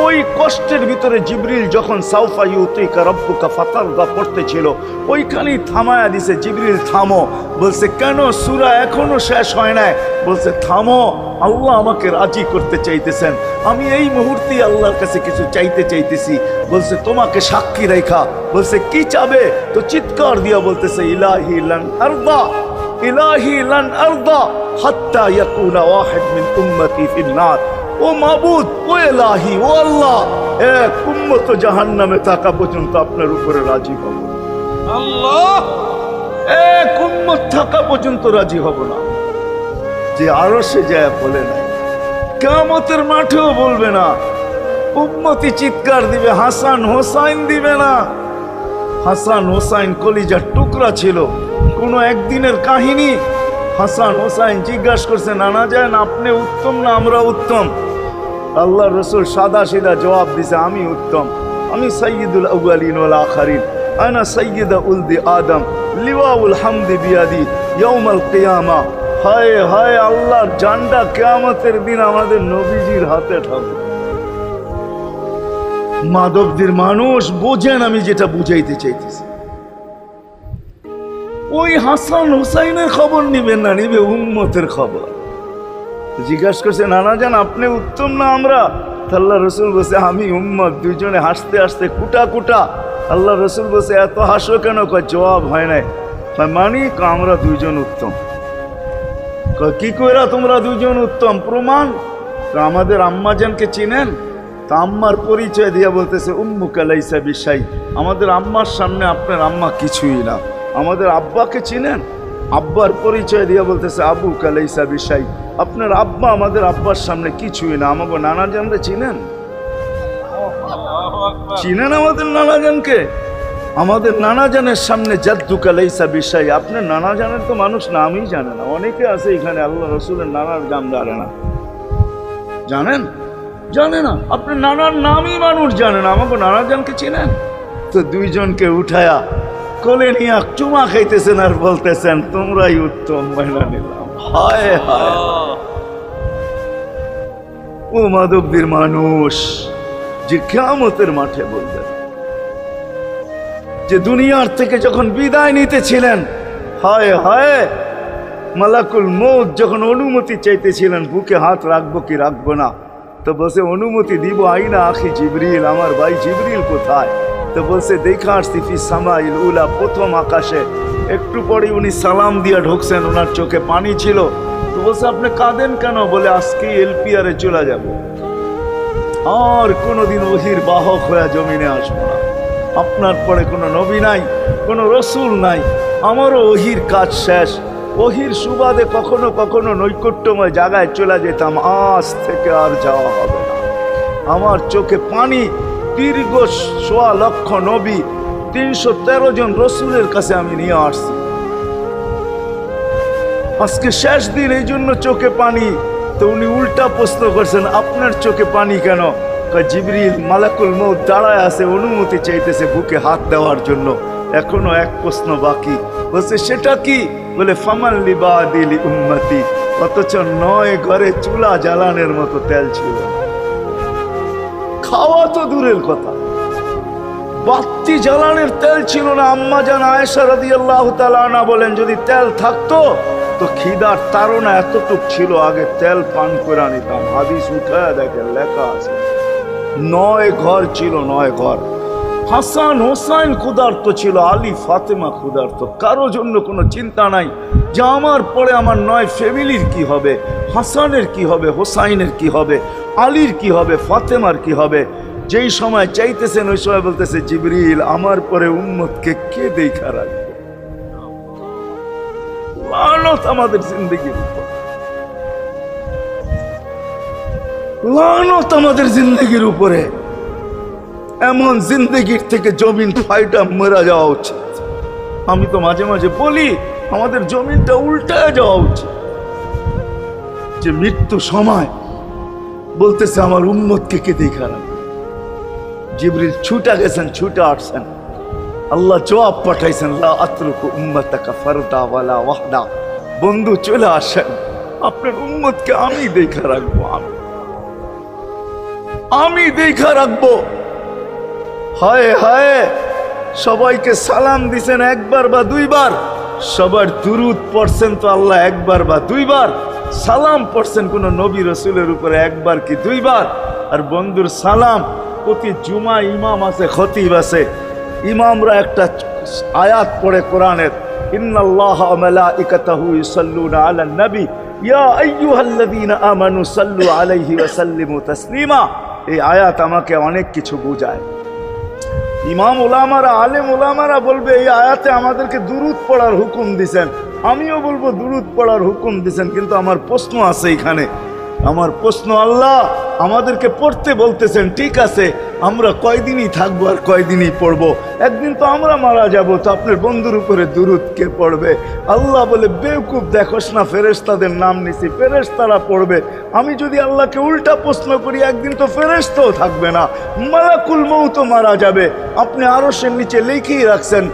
ওই কষ্টের ভিতরে জিবরিল যখন সাউফা ইউতিকা রাব্বুকা ফাতারদা পড়তেছিল, ওইখানেই থামায়া দিছে, জিবরিল থামো। বলছে কেন, সূরা এখনো শেষ হয় নাই। বলছে থামো, আল্লাহ আমাকে রাজি করতে চাইতেছেন, আমি এই মুহূর্তে আল্লাহর কাছে কিছু চাইতে চাইতেছি। বলছে তোমাকে সাক্ষী রেখা। বলছে কি চাবে? তো চিৎকার দিয়া বলতেছে ইলাহি লান আরদা, ইলাহি লান আরদা হাত্তা ইয়াকুনা ওয়াহিদ মিন উম্মতি ফিন নার। ও মাবুদ, ও ইলাহি, ও আল্লাহ, এক উম্মত জাহান্নামে থাকা পর্যন্ত আপনার উপরে রাজি হব আল্লাহ, এক উম্মত থাকা পর্যন্ত রাজি হব না। যে আরশে যায় বলে না, কিয়ামতের মাঠেও বলবে না। উম্মতি চিৎকার দিবে, হাসান হোসাইন দিবে না। হাসান হোসাইন কলিজার টুকরা ছিল, কোনো একদিনের কাহিনী। হাসান হোসাইন জিজ্ঞাসা করছে, নানা যান আপনি উত্তম না আমরা উত্তম? আল্লাহ রসুল সাদা সিধা জবাব দিছে, আমি উত্তম, আমি সাইয়্যিদুল আউয়ালিন ওয়াল আখিরিন, আনা সাইয়্যিদা উলদি আদম, লিওয়াউল হামদি বিয়াদি ইয়াউমাল কিয়ামা। হায় হায়, আল্লাহর জান্ডা কিয়ামতের দিন আমাদের নবীজির হাতে থাকবে। মাধবদীর মানুষ বোঝেন আমি যেটা বুঝাইতে চাইতেছি। ওই হাসান হুসাইনের খবর নিবেন না, নিবে উম্মতের খবর। জিজ্ঞাসা করছে, নানা জান আপনি উত্তম না আমরা? আল্লাহ রসুল বলছে আমি উম্মত। দুইজনে হাসতে হাসতে কুটা কুটা। আল্লাহ রসুল বলছে এত হাসো কেন? কয় জবাব হয় নাই। মানি আমরা দুইজন উত্তম। কি কইরা তোমরা দুইজন উত্তম? প্রমাণ। আমাদের আম্মাজানকে চিনেন? তা আম্মার পরিচয় দিয়া বলতেছে উম্মুকা লাইসা বিশাই, আমাদের আম্মার সামনে আপনার আম্মা কিছুই না। আমাদের আব্বাকে চিনেন? আব্বার পরিচয় দিয়া বলতেছে আবুকা লাইসা বিশাই, আপনার আব্বা আমাদের আব্বার সামনে কিছুই না। আমাকে নানাজানরে চিনেন? চিনেন আমাদের নানাজানকে? আমাদের নানাজানের সামনে জাদ্দুকা লাইসা বিশাই, আপনার নানাজানের তো মানুষ নামই জানে না। অনেকে আছে এখানে আল্লাহ রসুলের নানার নাম জানে না। জানেন? জানে না। আপনার নানার নামই মানুষ জানে না। আমাকে নানাজানকে চিনেন? তো দুইজনকে উঠায়া কোলে নিয়ে চুমা খাইতেছেন আর বলতেছেন তোমরাই উত্তম, মেনে নিলাম। হায় হায়, ও মাধবদীর মানুষ যে কিয়ামতের মাঠে বলবেন, যে দুনিয়ার থেকে যখন বিদায় নিতেছিলেন, হায় হায়, মালাকুল মউত যখন অনুমতি চাইতেছিলেন বুকে হাত রাখবো কি রাখবো না, তো বলছে অনুমতি দিব, আইনা আখি জিবরিল, আমার ভাই জিবরিল কোথায়? তো বলছে দেখা আসছি ফি সামাইল উলা, প্রথম আকাশে। একটু পরে উনি সালাম দিয়া ঢুকছেন, ওনার চোখে পানি ছিল। তো বলছে আপনি কাঁদেন কেন? বলে আজকে এলপিআরে চলে যাব, আর কোনোদিন ওহির বাহক হয়ে জমিনে আসবো না। আপনার পরে কোনো নবী নাই, কোনো রসুল নাই, আমারও ওহির কাজ শেষ। ওহির সুবাদে কখনো কখনো নৈকট্যময় জায়গায় চলে যেতাম, আজ থেকে আর যাওয়া হবে না। আমার চোখে পানি। দীর্ঘ ১.৫ লক্ষ নবী, ৩১৩ জন রসুলের কাছে আমি নিয়ে আসছি। আজকে শেষ দিন, এই জন্য চোখে পানি। তো উনি উল্টা প্রশ্ন করছেন, আপনার চোখে পানি কেন? জিবরিল মালাকুল মউত দাঁড়ায় আছে, অনুমতি চাইতেছে বুকে হাত দেওয়ার জন্য। এখনো এক প্রশ্ন বাকি। বলছে সেটা কি? বলে ফামান লিবাদিলি উম্মতি, অথচ ৯ ঘরে চুলা জ্বালানোর মতো তেল ছিল। খাওয়া তো দূরের কথা, বাতি জ্বালানোর তেল ছিল না। আম্মা জান আয়েশা রাদিয়াল্লাহু তাআলা আনহা বলেন, যদি তেল থাকতো তো খিদার তাড়না এতটুক ছিল, আগে তেল পান করে নিতাম। হাদিস উঠায় দেখেন, লেখা আছে 9 ঘর ছিল, 9 ঘর। হাসান হোসাইন ক্ষুধার্ত ছিল, আলী ফাতেমা ক্ষুধার্ত। কারো জন্য কোনো চিন্তা নাই যে আমার পরে আমার 9 ফ্যামিলির কি হবে, হাসানের কি হবে, হোসাইনের কি হবে, আলীর কি হবে, ফাতেমার কি হবে। যেই সময় চাইতেছেন ওই সময় বলতেছে, জিবরিল আমার পরে উম্মতকে কে দেখা রাখবে। লানত আমাদের জিন্দগির উপর, লানত আমাদের জিন্দগির উপরে। এমন জিন্দগির থেকে জমিন ফাইটা মরা যাওয়া উচিত। আমি তো মাঝে মাঝে বলি আমাদের জমিনটা উল্টায় যাওয়া উচিত, যে মৃত্যু সময় বলতেছে আমার উম্মতকে কে দেখা রাখবে। জিবরিল ছুটা গেছেন, ছুটা আসছেন, আল্লাহ জবাব পাঠাইছেন, লা আতরুকু উম্মাতাকা ফারদা ওয়ালা ওয়াহদা। বন্ধু চলে আসেন, আপনার উম্মতকে আমি দেখা রাখবো, আমি দেখা রাখবো। হায় হায়, সবাইকে সালাম দিছেন একবার বা দুইবার, সবার দুরুদ পড়ছেন তো আল্লাহ একবার বা দুইবার, সালাম পড়ছেন কোন নবী রসুলের উপরে একবার কি দুইবার। আর বন্ধুর সালাম প্রতি জুমা ইমাম আছে, খতিব আছে, ইমামরা একটা আয়াত পড়ে কোরআনের, ইন্নাল্লাহা ওয়া মালাইকাতাহু ইউসাল্লুনা আলান নবী ইয়া আইয়ুহাল্লাযীনা আমানু সাল্লু আলাইহি ওয়া সাল্লিমু তাসলিমা। এই আয়াত আমাকে অনেক কিছু বোঝায়। ইমাম ওলামারা, আলেম ওলামারা বলবে এই আয়াতে আমাদেরকে দুরুদ পড়ার হুকুম দিছেন, আমিও বলবো দুরুদ পড়ার হুকুম দিছেন। কিন্তু আমার প্রশ্ন আছে এখানে, আমার প্রশ্ন, আল্লাহ আমাদেরকে পড়তে বলতেছেন, ঠিক আছে, আমরা কয়দিনই থাকবো আর কয়দিনই পড়বো, একদিন তো আমরা মারা যাব, তো আপনার বন্ধুর উপরে দুরুদ কে পড়বে? আল্লাহ বলে, বেওকুফ দেখোস না, ফেরেশতাদের নাম নিছি, ফেরেশতারা পড়বে। আমি যদি আল্লাহকে উল্টা প্রশ্ন করি, একদিন তো ফেরেশতাও থাকবে না, মালাকুল মউত মারা যাবে। আপনি আরশের নিচে লিখেই রাখছেন,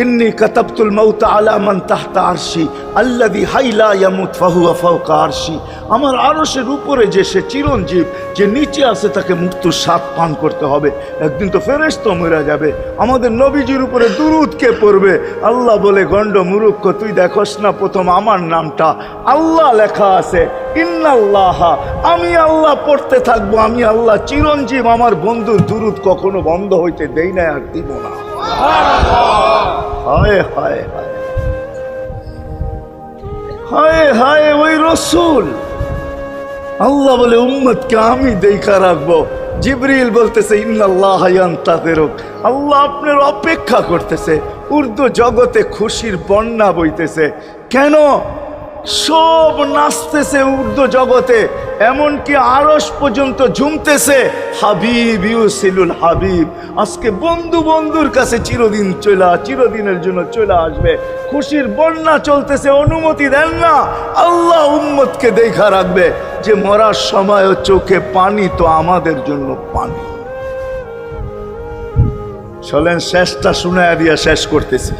ইন্নী কাতাবতুল মাউত আলা মান তাহতা আরশি আল্লাযী হাইলা ইয়ামুত ফাহুয়া ফাওকা আরশি। আমার আরশের উপরে যে সে চিরঞ্জীব, যে নিচে আছে তাকে মৃত্যুর স্বাদ পান করতে হবে, একদিন তো ফেরেশতা মরে যাবে। আমাদের নবীজির উপরে দুরূদ কে পড়বে? আল্লাহ বলে, গণ্ড মূর্খ, তুই দেখোস না প্রথম আমার নামটা আল্লাহ লেখা আছে, ইন্নাল্লাহা, আমি আল্লাহ পড়তে থাকবো, আমি আল্লাহ চিরঞ্জীব, আমার বন্ধুর দুরূদ কখনো বন্ধ হইতে দেই না, আর দিব না। হায় হায় হায় হায় হায়, ওই রসুল। আল্লাহ বলে উম্মতকে আমি দেখা রাখবো। জিবরিল বলতেছে, ইন্নাল্লাহা ইয়ান্তাযিরুক, আল্লাহ আপনার অপেক্ষা করতেছে। উর্দু জগতে খুশির বন্যা বইতেছে। কেন? সব নাচতেছে উর্দু জগতে, এমনকি আরশ পর্যন্ত ঝুমতেছে, হাবিব ইউসিলুল হাবিব। আজকে বন্ধু বন্ধুর কাছে চিরদিনের জন্য চলে আসবে। খুশির বন্যা চলতেছে, অনুমতি দেন না। আল্লাহ উম্মতকে দেখা রাখবে, যে মরার সময়ও চোখে পানি তো আমাদের জন্য পানি। চলেন শেষটা শুনায়া দিয়া শেষ করতেছি।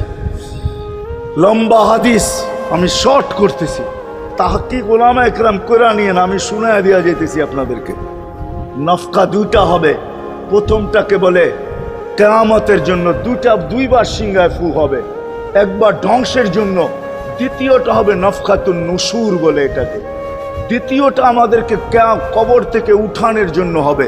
লম্বা হাদিস, আমি শর্ট করতেছি। তাহকিক উলামা একরাম করে নিয়েন, আমি শুনায়া দিয়া যেতেছি আপনাদেরকে। নফকা দুইটা হবে। প্রথমটাকে বলে কিয়ামতের জন্য, দুইবার সিংহায় ফু হবে, একবার ধ্বংসের জন্য, দ্বিতীয়টা হবে নফকাতুন নুশুর বলে এটাকে। দ্বিতীয়টা আমাদেরকে কবর থেকে উঠানের জন্য হবে।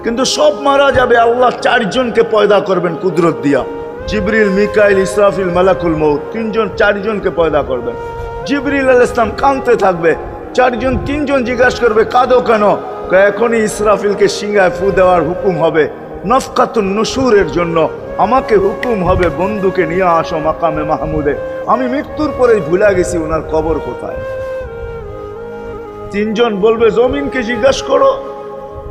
কিন্তু সব মারা যাবে, আল্লাহ 4 জনকে পয়দা করবেন কুদরত দিয়া। জিবরিল, মিকাইল, ইসরাফিল, মালাকুল মউত, 4 জনকে পয়দা করবেন। জিবরিল আলাইহিস সালাম কাঁদতে থাকবে, 3 জন জিজ্ঞাসা করবে, কাঁদো কেন? এখনই ইসরাফিলকে সিংহায় ফু দেওয়ার হুকুম হবে নফকাতুন নুশুরের জন্য। আমাকে হুকুম হবে, বন্ধুকে নিয়ে আসো মাকামে মাহমুদে। আমি মৃত্যুর পরেই ভুলে গেছি ওনার কবর কোথায়। 3 জন বলবে, জমিনকে জিজ্ঞাসা করো।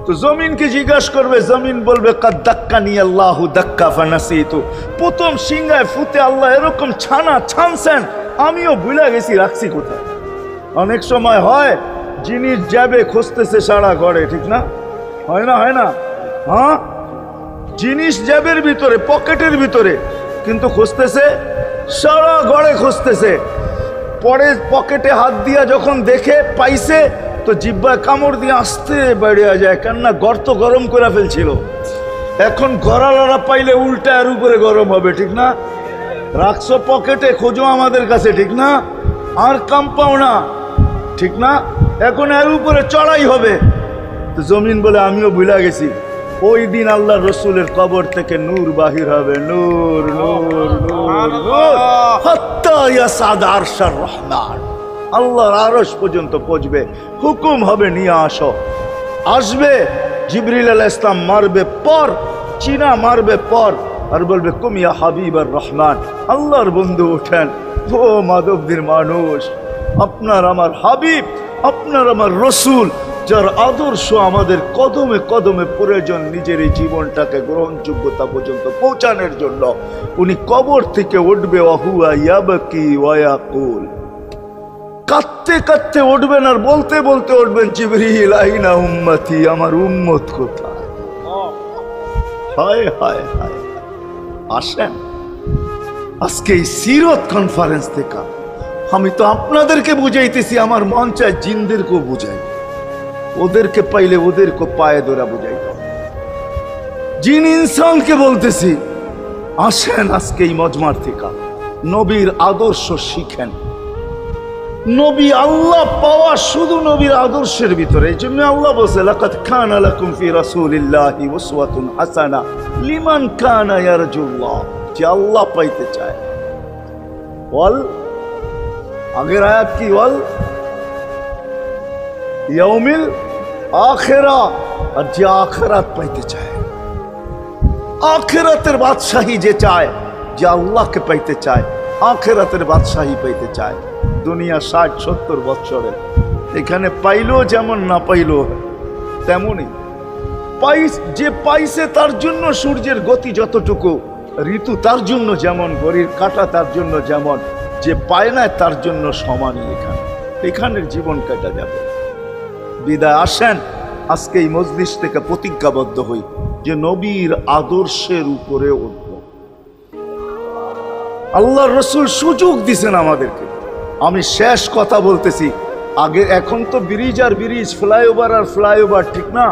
তো জমিনকে জিজ্ঞাসা করবে, জমিন বলবে, কাদ দাক্কানি আল্লাহু দাক্কা ফানাসিতু। প্রথম সিংহায় ফুতে আল্লাহ এরকম ছানছেন, আমিও ভুলে গেছি রাখছি কোথায়। অনেক সময় হয় জিনিস যাবে খুঁজতেছে সারা ঘরে, ঠিক না? হয় না? হয় না? হ্যাঁ, জিনিস জ্যাবের ভিতরে, পকেটের ভিতরে, কিন্তু খুঁজতেছে সারা ঘরে খুঁজতেছে। পরে পকেটে হাত দিয়া যখন দেখে পাইছে, তো জিহ্বায় কামড় দিয়ে আসতে বেরিয়ে যায়, কেননা গর্ত গরম করে ফেলছিল। এখন গড়ালড়া পাইলে উল্টা এর উপরে গরম হবে, ঠিক না? রাখছো পকেটে, খোঁজো আমাদের কাছে, ঠিক না? আর কাম পাও না, ঠিক না? এখন এর উপরে চড়াই হবে। তো জমিন বলে আমিও ভুলা গেছি, ওই দিন আল্লাহ রসুলের কবর থেকে নূর বাহির হবে, নূর নূর নূর নূর, হাত্তা ইয়াসাদ আরশার রহমান, আল্লাহর আরশ পর্যন্ত পৌঁছবে। হুকুম হবে নিয়ে আসো। আসবে জিবরিল আলাইহিস সালাম, মারবে পর, চিনা মারবে পর, আর বলবে কুম ইয়া হাবিবার রহমান, আল্লাহর বন্ধু ওঠেন। ও মাধবদীর মানুষ, আপনার আমার হাবিব, আপনার আমার রসুল, যার আদর্শ আমাদের কদমে কদমে প্রয়োজন নিজের এই জীবনটাকে গ্রহণযোগ্যতা পর্যন্ত পৌঁছানোর জন্য, উনি কবর থেকে উঠবে, ওয়াহুয়া ইয়াবকি ওয়া ইয়াকুল, কাঁদতে কাঁদতে উঠবেন আর বলতে বলতে উঠবেন, জিবরিল আইনা উম্মতি, আমার উম্মত কোথায়? হায় হায় হায়। আসেন আজকে এই সিরত কনফারেন্স থেকে আমি তো আপনাদেরকে বুঝাইতেছি, আমার মন চায় জিনদেরকেও বুঝাই, ওদেরকে পাইলে ওদেরকে পায়ে ধরা বুঝাই। জিন ইনসানকে বলতেছি, আসেন আজকে এই মজমার থেকে নবীর আদর্শ শিখেন। নবী আল্লাহ পাওয়া শুধু নবীর আদর্শের ভিতরে। এই জন্য আল্লাহ বলছে, লাকাদ কানা লাকুম ফি রাসূলিল্লাহি উসওয়াতুন হাসানাহ লিমান কানা ইয়ারজুল্লাহ, যে আল্লাহ পাইতে চায়। ওয়াল আগের আয়াত কি? ওয়াল ইয়াউমিল আখিরা, আর যে আখিরাত পাইতে চায়, আখিরাতের বাদশাহী যে চায়, যে আল্লাহকে পাইতে চায়, আখিরাতের বাদশাহী পাইতে চায়। দুনিয়া 60-70 বছরের, এখানে পাইলো যেমন, না পাইলো তেমনই। যে পাইছে তার জন্য সূর্যের গতি যতটুকু, ঋতু তার জন্য যেমন, ঘড়ির কাঁটা তার জন্য যেমন, যে পায় না তার জন্য সমানই। এখানের জীবন কাটা যাবে। বিদায় আসেন আজকে এই মজলিস থেকে প্রতিজ্ঞাবদ্ধ হই যে নবীর আদর্শের উপরে উঠব। আল্লাহর রসুল সুযোগ দিছেন আমাদেরকে। আমি শেষ কথা বলতেছি, আগে এখন তো ব্রিজ আর ব্রিজ, ফ্লাইওভার আর ফ্লাইওভার, ঠিক না?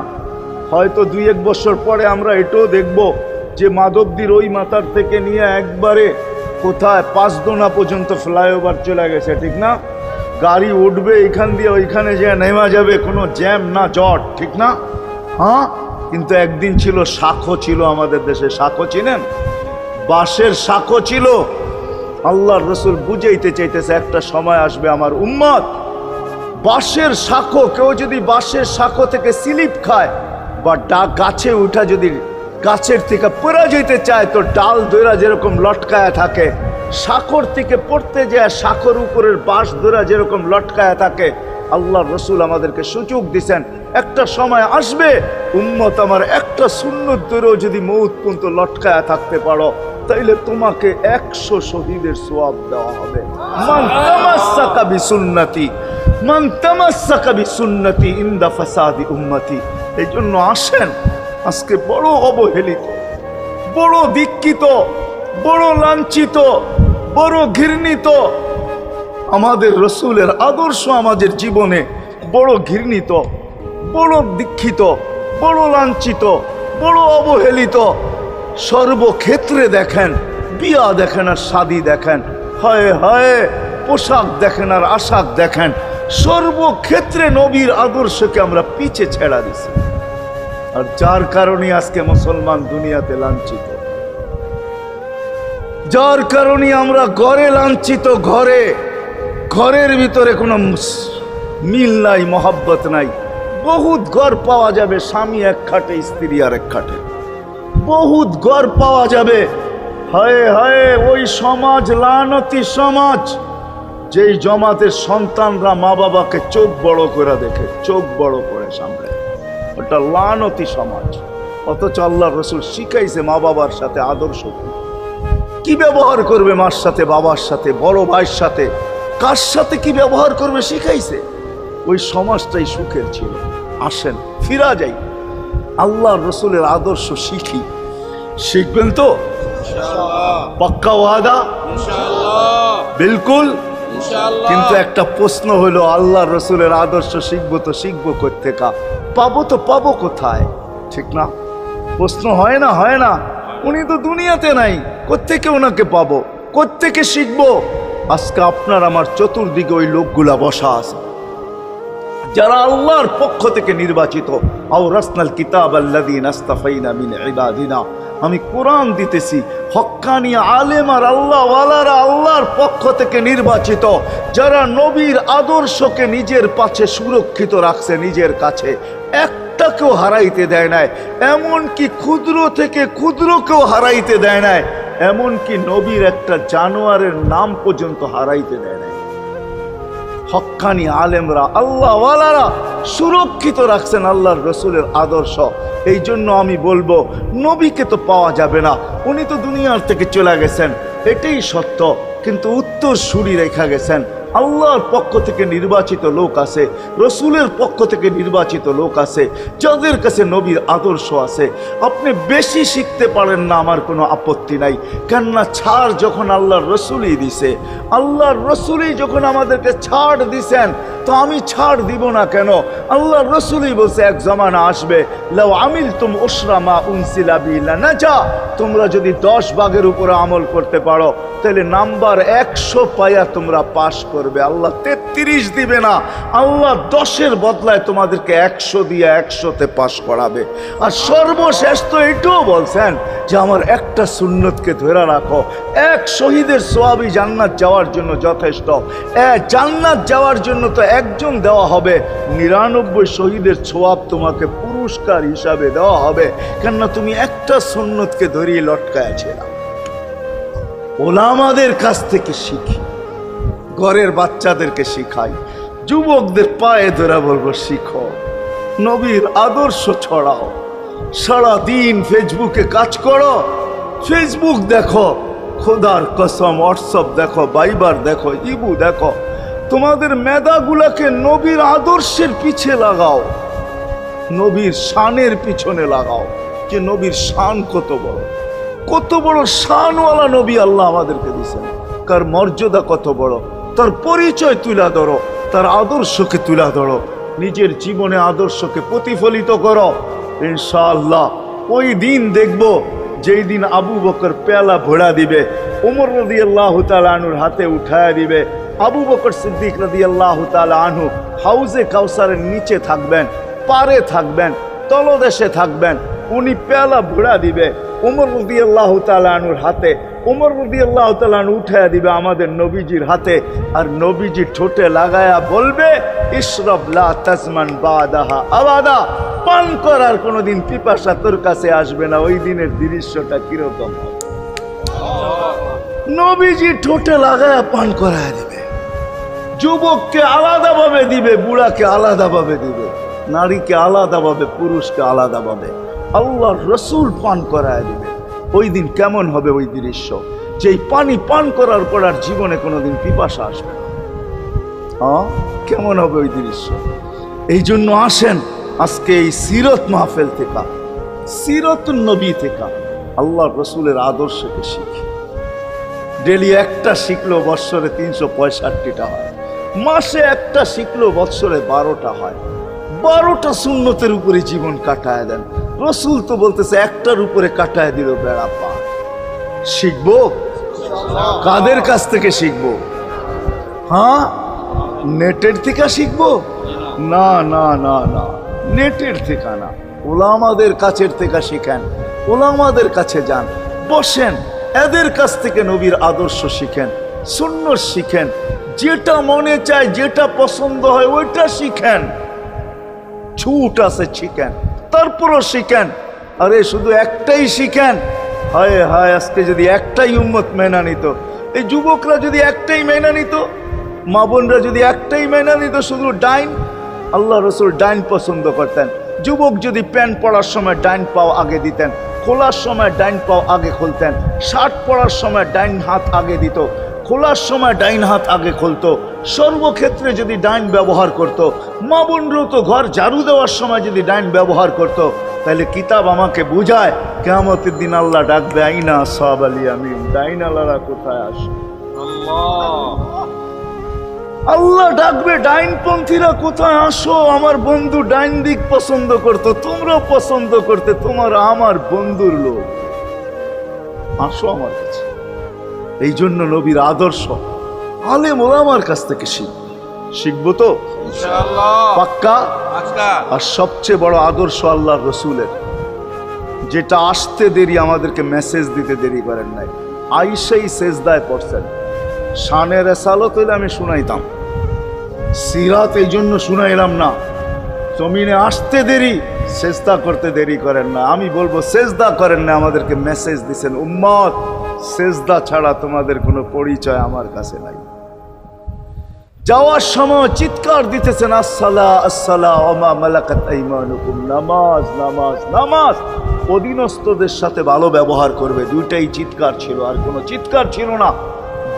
হয়তো 2-1 বছর পরে আমরা এটাও দেখব যে মাধবদীর ওই মাথার থেকে নিয়ে একবারে কোথায় পাঁচদোনা পর্যন্ত ফ্লাইওভার চলে গেছে, ঠিক না? গাড়ি উঠবে এখান দিয়ে ওইখানে যে নেমা যাবে, কোনো জ্যাম না জট, ঠিক না? হ্যাঁ, কিন্তু একদিন ছিল শাখো, ছিল আমাদের দেশে শাখো, চিনেন? বাঁশের শাখো ছিল। আল্লাহর রসুল বুঝাইতে চাইতেছে, একটা সময় আসবে আমার উম্মত বাঁশের শাখো, কেউ যদি বাঁশের শাখো থেকে স্লিপ খায় বা গাছে উঠা যদি গাছের থেকে পড়ে যেতে চায়, তো ডাল দইরা যেরকম লটকায়া থাকে, শাখর থেকে পড়তে যায় শাখর উপরের বাঁশ দইরা যেরকম লটকায়া থাকে। আল্লাহর রসুল আমাদেরকে সুযোগ দিছেন, একটা সময় আসবে উম্মত আমার একটা সুন্নত ধরেও যদি মউত পর্যন্ত লটকায়া থাকতে পারো, তাইলে তোমাকে 100 শহীদের সওয়াব দেওয়া হবে। মান তামাসসাকা বিসুন্নতি, মান তামাসসাকা বিসুন্নতি ইনদা ফাসাদি উম্মতি। এই জন্য আসেন, আজকে বড় অবহেলিত, বড় দীক্ষিত, বড় লাঞ্ছিত, বড় ঘৃণিত আমাদের রসুলের আদর্শ আমাদের জীবনে, বড় ঘৃণিত, বড় দীক্ষিত, বড় লাঞ্ছিত, বড় অবহেলিত। সর্বক্ষেত্রে দেখেন, বিয়া দেখেন আর শাদী দেখেন, হায় হায় পোশাক দেখেন আর আশাক দেখেন, সর্বক্ষেত্রে নবীর আদর্শকে আমরা পিছে ছেড়া দিছি। আর যার কারণে আজকে মুসলমান দুনিয়াতে লাঞ্ছিত, যার কারণে আমরা ঘরে লাঞ্ছিত, ঘরের ভিতরে কোনো মিল নাই, মহব্বত নাই। বহুত ঘর পাওয়া যাবে, স্বামী এক খাটে, স্ত্রী আর এক খাটে, বহুত ঘর পাওয়া যাবে। হায় হায় ওই সমাজ লানতি সমাজ, যেই জমাতের সন্তানরা মা বাবাকে চোখ বড় করে দেখে, চোখ বড় করে সামনে, ওটা লানতি সমাজ। অথচ আল্লাহর রসুল শিখাইছে মা বাবার সাথে আদর্শ কি ব্যবহার করবে, মার সাথে, বাবার সাথে, বড় ভাইয়ের সাথে, কার সাথে কি ব্যবহার করবে শিখাইছে। ওই সমাজটাই সুখের ছিল। আসেন ফিরা যাই, আল্লাহর রসুলের আদর্শ শিখি। শিখবেন তো পাক্কা ওয়াদা? বিলকুল। কিন্তু একটা প্রশ্ন হলো, আল্লাহর রসুলের আদর্শ শিখবো তো শিখবো কোত্থেকা, পাবো তো পাবো কোথায়, ঠিক না? প্রশ্ন হয় না? হয় না? উনি তো দুনিয়াতে নাই, কোত্থেকে ওনাকে পাবো, কোত্থেকে শিখবো? আজকে আপনার আমার চতুর্দিকে ওই লোকগুলা বসা আছে যারা আল্লাহর পক্ষ থেকে নির্বাচিত। আওরাসনাল কিতাব আল্লাযীনা ইসতাফাইনা মিন ইবাদিনা। আমি কোরআন দিতেছি, হক্কানি আলেম আর আল্লাহওয়ালারা আল্লাহর পক্ষ থেকে নির্বাচিত, যারা নবীর আদর্শকে নিজের পাশে সুরক্ষিত রাখছে, নিজের কাছে একটাকেও হারাইতে দেয় নাই, এমনকি ক্ষুদ্র থেকে ক্ষুদ্রকেও হারাইতে দেয় নাই, এমনকি নবীর একটা জানোয়ারের নাম পর্যন্ত হারাইতে দেয় নাই। হক্কানি আলেমরা আল্লাহওয়ালারা সুরক্ষিত রাখছেন আল্লাহর রসুলের আদর্শ। এই জন্য আমি বলবো, নবীকে তো পাওয়া যাবে না, উনি তো দুনিয়ার থেকে চলে গেছেন, এটাই সত্য, কিন্তু উত্তর সুরি রেখা গেছেন। আল্লাহর পক্ষ থেকে নির্বাচিত লোক আছে, রসুলের পক্ষ থেকে নির্বাচিত লোক আছে, যাদের কাছে নবীর আদর্শ আছে। আপনি বেশি শিখতে পারেন না, আমার কোনো আপত্তি নাই, কেননা ছাড় যখন আল্লাহর রসুলই দিছে, আল্লাহর রসুলই যখন আমাদেরকে ছাড় দিছেন, তো আমি ছাড় দিব না কেন? আল্লাহর রসুলই বলছে, এক জমানা আসবে, লাউ আমিলতুম উশরা মা উনসিলা বি লানাজা, তোমরা যদি 10 ভাগের উপরে আমল করতে পারো, তাহলে নাম্বার 100 পাইয়া তোমরা পাশ করবে। আল্লাহ 33 দিবে না, আল্লাহ 10-এর বদলায় তোমাদেরকে 100 দিয়ে 100-তে পাশ করাবে। আর সর্বশেষ তো এটাও বলছেন যে আমার একটা সুন্নতকে ধরে রাখো, এক শহীদের সোয়াবই জান্নাত যাওয়ার জন্য যথেষ্ট। জান্নাত যাওয়ার জন্য তো একজন দেওয়া হবে, 99 শহীদের সোয়াব তোমাকে পুরস্কার হিসাবে দেওয়া হবে, কেননা তুমি একটা সুন্নতকে ধরিয়ে লটকায় ছিলাম। ওলামাদের কাছ থেকে শিখি, ঘরের বাচ্চাদেরকে শিখাই, যুবকদের পায়ে ধরে বলবো, শিখো, নবীর আদর্শ ছড়াও। সারাদিন ফেসবুকে কাজ করো, ফেসবুক দেখো, খোদার কসম হোয়াটসঅ্যাপ দেখো, বাইবার দেখো, ইবু দেখো, তোমাদের মেধাগুলাকে নবীর আদর্শের পিছে লাগাও, নবীর শানের পিছনে লাগাও, যে নবীর শান কত বড়, কত বড় শানওয়ালা নবী আল্লাহ আমাদেরকে দিয়েছেন, কার মর্যাদা কত বড়, তার পরিচয় তুলে ধরো, তার আদর্শকে তুলে ধরো, নিজের জীবনে আদর্শকে প্রতিফলিত করো। ইনশাআল্লাহ ওই দিন দেখবো যেই দিন আবু বকর পেয়ালা ভোড়া দিবে, ওমর রাদিয়াল্লাহু তাআলা আনহুর হাতে উঠায়া দিবে, আবু বকর সিদ্দিক রাদিয়াল্লাহু তাআলা আনহু হাউজে কাউসারের নিচে থাকবেন, পারে থাকবেন, তলদেশে থাকবেন, উনি পেয়ালা ভোড়া দিবে ওমর রাদিয়াল্লাহু তাআলা আনহুর হাতে, ওমর রাদিয়াল্লাহু তাআলা আনহু উঠায়া দিবে আমাদের নবীজির হাতে, আর নবীজি ঠোঁটে লাগায়া বলবে, ইশরাব লা তাজমান বাদাহা আবাদা, পান করার কোনোদিন পিপাসা তোর কাছে আসবে না। ওই দিনের দৃশ্যটা কিরকম হবে? নবীজি ঠোঁটে লাগায়া পান করায়া দিবে, যুবককে আলাদাভাবে দিবে, বুড়াকে আলাদাভাবে দিবে, নারীকে আলাদাভাবে, পুরুষকে আলাদাভাবে, আল্লাহর রসুল পান করায় দিবে। ওই দিন কেমন হবে ওই দৃশ্য, যেই পানি পান করার পর আর জীবনে কোনোদিন পিপাসা আসবে না। কেমন হবে ওই দৃশ্য? এই জন্য আসেন আজকে এই সিরত মাহফিল থেকে, সিরতুন নবী থেকে আল্লাহর রসুলের আদর্শকে শিখি। ডেলি একটা শিখলেও বৎসরে 365টা হয়, মাসে একটা শিখলেও বৎসরে 12টা হয়। 12টা সুন্নতের উপরে জীবন কাটায় দেন। রসুল তো বলতেছে একটার উপরে কাটায় দিল বেড়া পার। শিখবো কাদের কাছ থেকে শিখবো? নেটের থেকে শিখবো? না না না না, নেটের থেকে না, ওলামাদের কাছের থেকে শিখেন, ওলামাদের কাছে যান, বসেন, এদের কাছ থেকে নবীর আদর্শ শিখেন, সুন্নত শিখেন, যেটা মনে চায়, যেটা পছন্দ হয় ওইটা শিখেন। ছুট আছে শিখেন, তারপরও শিখেন। আরে শুধু একটাই শিখেন, হায় হায়, আজকে যদি একটাই উম্মত মেনা নিত, এই যুবকরা যদি একটাই মেনা নিত, মা বোনরা যদি একটাই মেনা নিত, শুধু ডাইন, আল্লাহ রসুল ডাইন পছন্দ করতেন। যুবক যদি প্যান্ট পরার সময় ডাইন পাও আগে দিতেন, খোলার সময় ডাইন পাও আগে খুলতেন, শার্ট পরার সময় ডাইন হাত আগে দিত, খোলার সময় ডাইন হাত আগে খুলতো, সর্বক্ষেত্রে যদি ডাইন ব্যবহার করত। মা বোনরাও তো ঘর ঝাড়ু দেওয়ার সময় যদি ডাইন ব্যবহার করত, তাহলে কিতাব আমাকে বুঝায় কিয়ামতের দিন আল্লাহ ডাকবে, আইনা আসহাবাল ইয়ামিন, ডাইন আল্লাহরা কোথায় আসে? আল্লাহ ডাকবে ডাইনপন্থীরা কোথায় আসো, আমার বন্ধু ডাইন দিক পছন্দ করতো, তোমরাও পছন্দ করতে, তোমার আমার বন্ধুর লোক, আসো আমার কাছে। এই জন্য নবীর আদর্শ আলেম ওলামার কাছ থেকে শিখবো তো পাক্কা। আর সবচেয়ে বড় আদর্শ আল্লাহ রসুলের, যেটা আসতে দেরি, আমাদেরকে মেসেজ দিতে দেরি করেন নাই। আইসাই সেজদায় পড়ছেন, শানের এসালত হইলে আমি শুনাইতাম, সিরাত এই জন্য শুনাইলাম না। জমিনে আসতে দেরি, সেজদা করতে দেরি করেন না। আমি বলবো সেজদা করেন না, আমাদেরকে মেসেজ দিছেন, উম্মত সেজদা ছাড়া তোমাদের কোনো পরিচয় আমার কাছে নাই। যাওয়ার সময় চিৎকার দিতেছেন, আসসালা আসসালা ওমা মালাকাত আইমানুকুম, নামাজ নামাজ নামাজ, অধীনস্থদের সাথে ভালো ব্যবহার করবে, দুইটাই চিৎকার ছিল, আর কোনো চিৎকার ছিল না।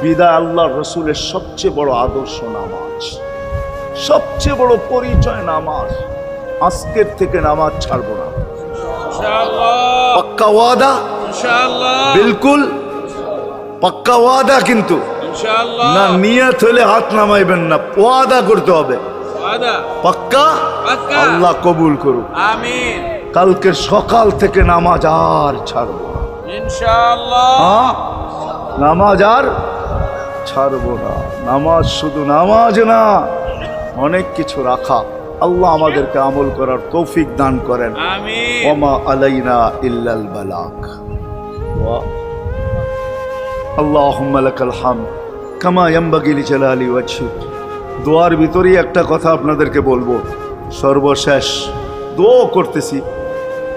বিদায় আল্লাহ রসুলের সবচেয়ে বড় আদর্শ নামাজ, সবচেয়ে বড় পরিচয় নামাজ। আজকের থেকে নামাজ ছাড়বো না, পাক্কা ওয়াদা, বিলকুল পাক্কা ওয়াদা। কিন্তু না নিয়ত হলে হাত নামাইবেন না, ওয়াদা করতে হবে পাক্কা। আল্লাহ কবুল করুক, আমিন। কালকের সকাল থেকে নামাজ আর ছাড়বো না ইনশাআল্লাহ, নামাজ আর ছাড়বো না। নামাজ শুধু নামাজ না, অনেক কিছু রাখা। আল্লাহ আমাদেরকে আমল করার তৌফিক দান করেন, আমিন। ওমা আলাইনা ইল্লাল বালাগ। আল্লাহুম্মা লাকাল হামদ কামা ইয়ানবাগি লিজালালি ওয়াজহিক। দোয়ার ভিতরেই একটা কথা আপনাদেরকে বলবো, সর্বশেষ দোয়া করতেছি,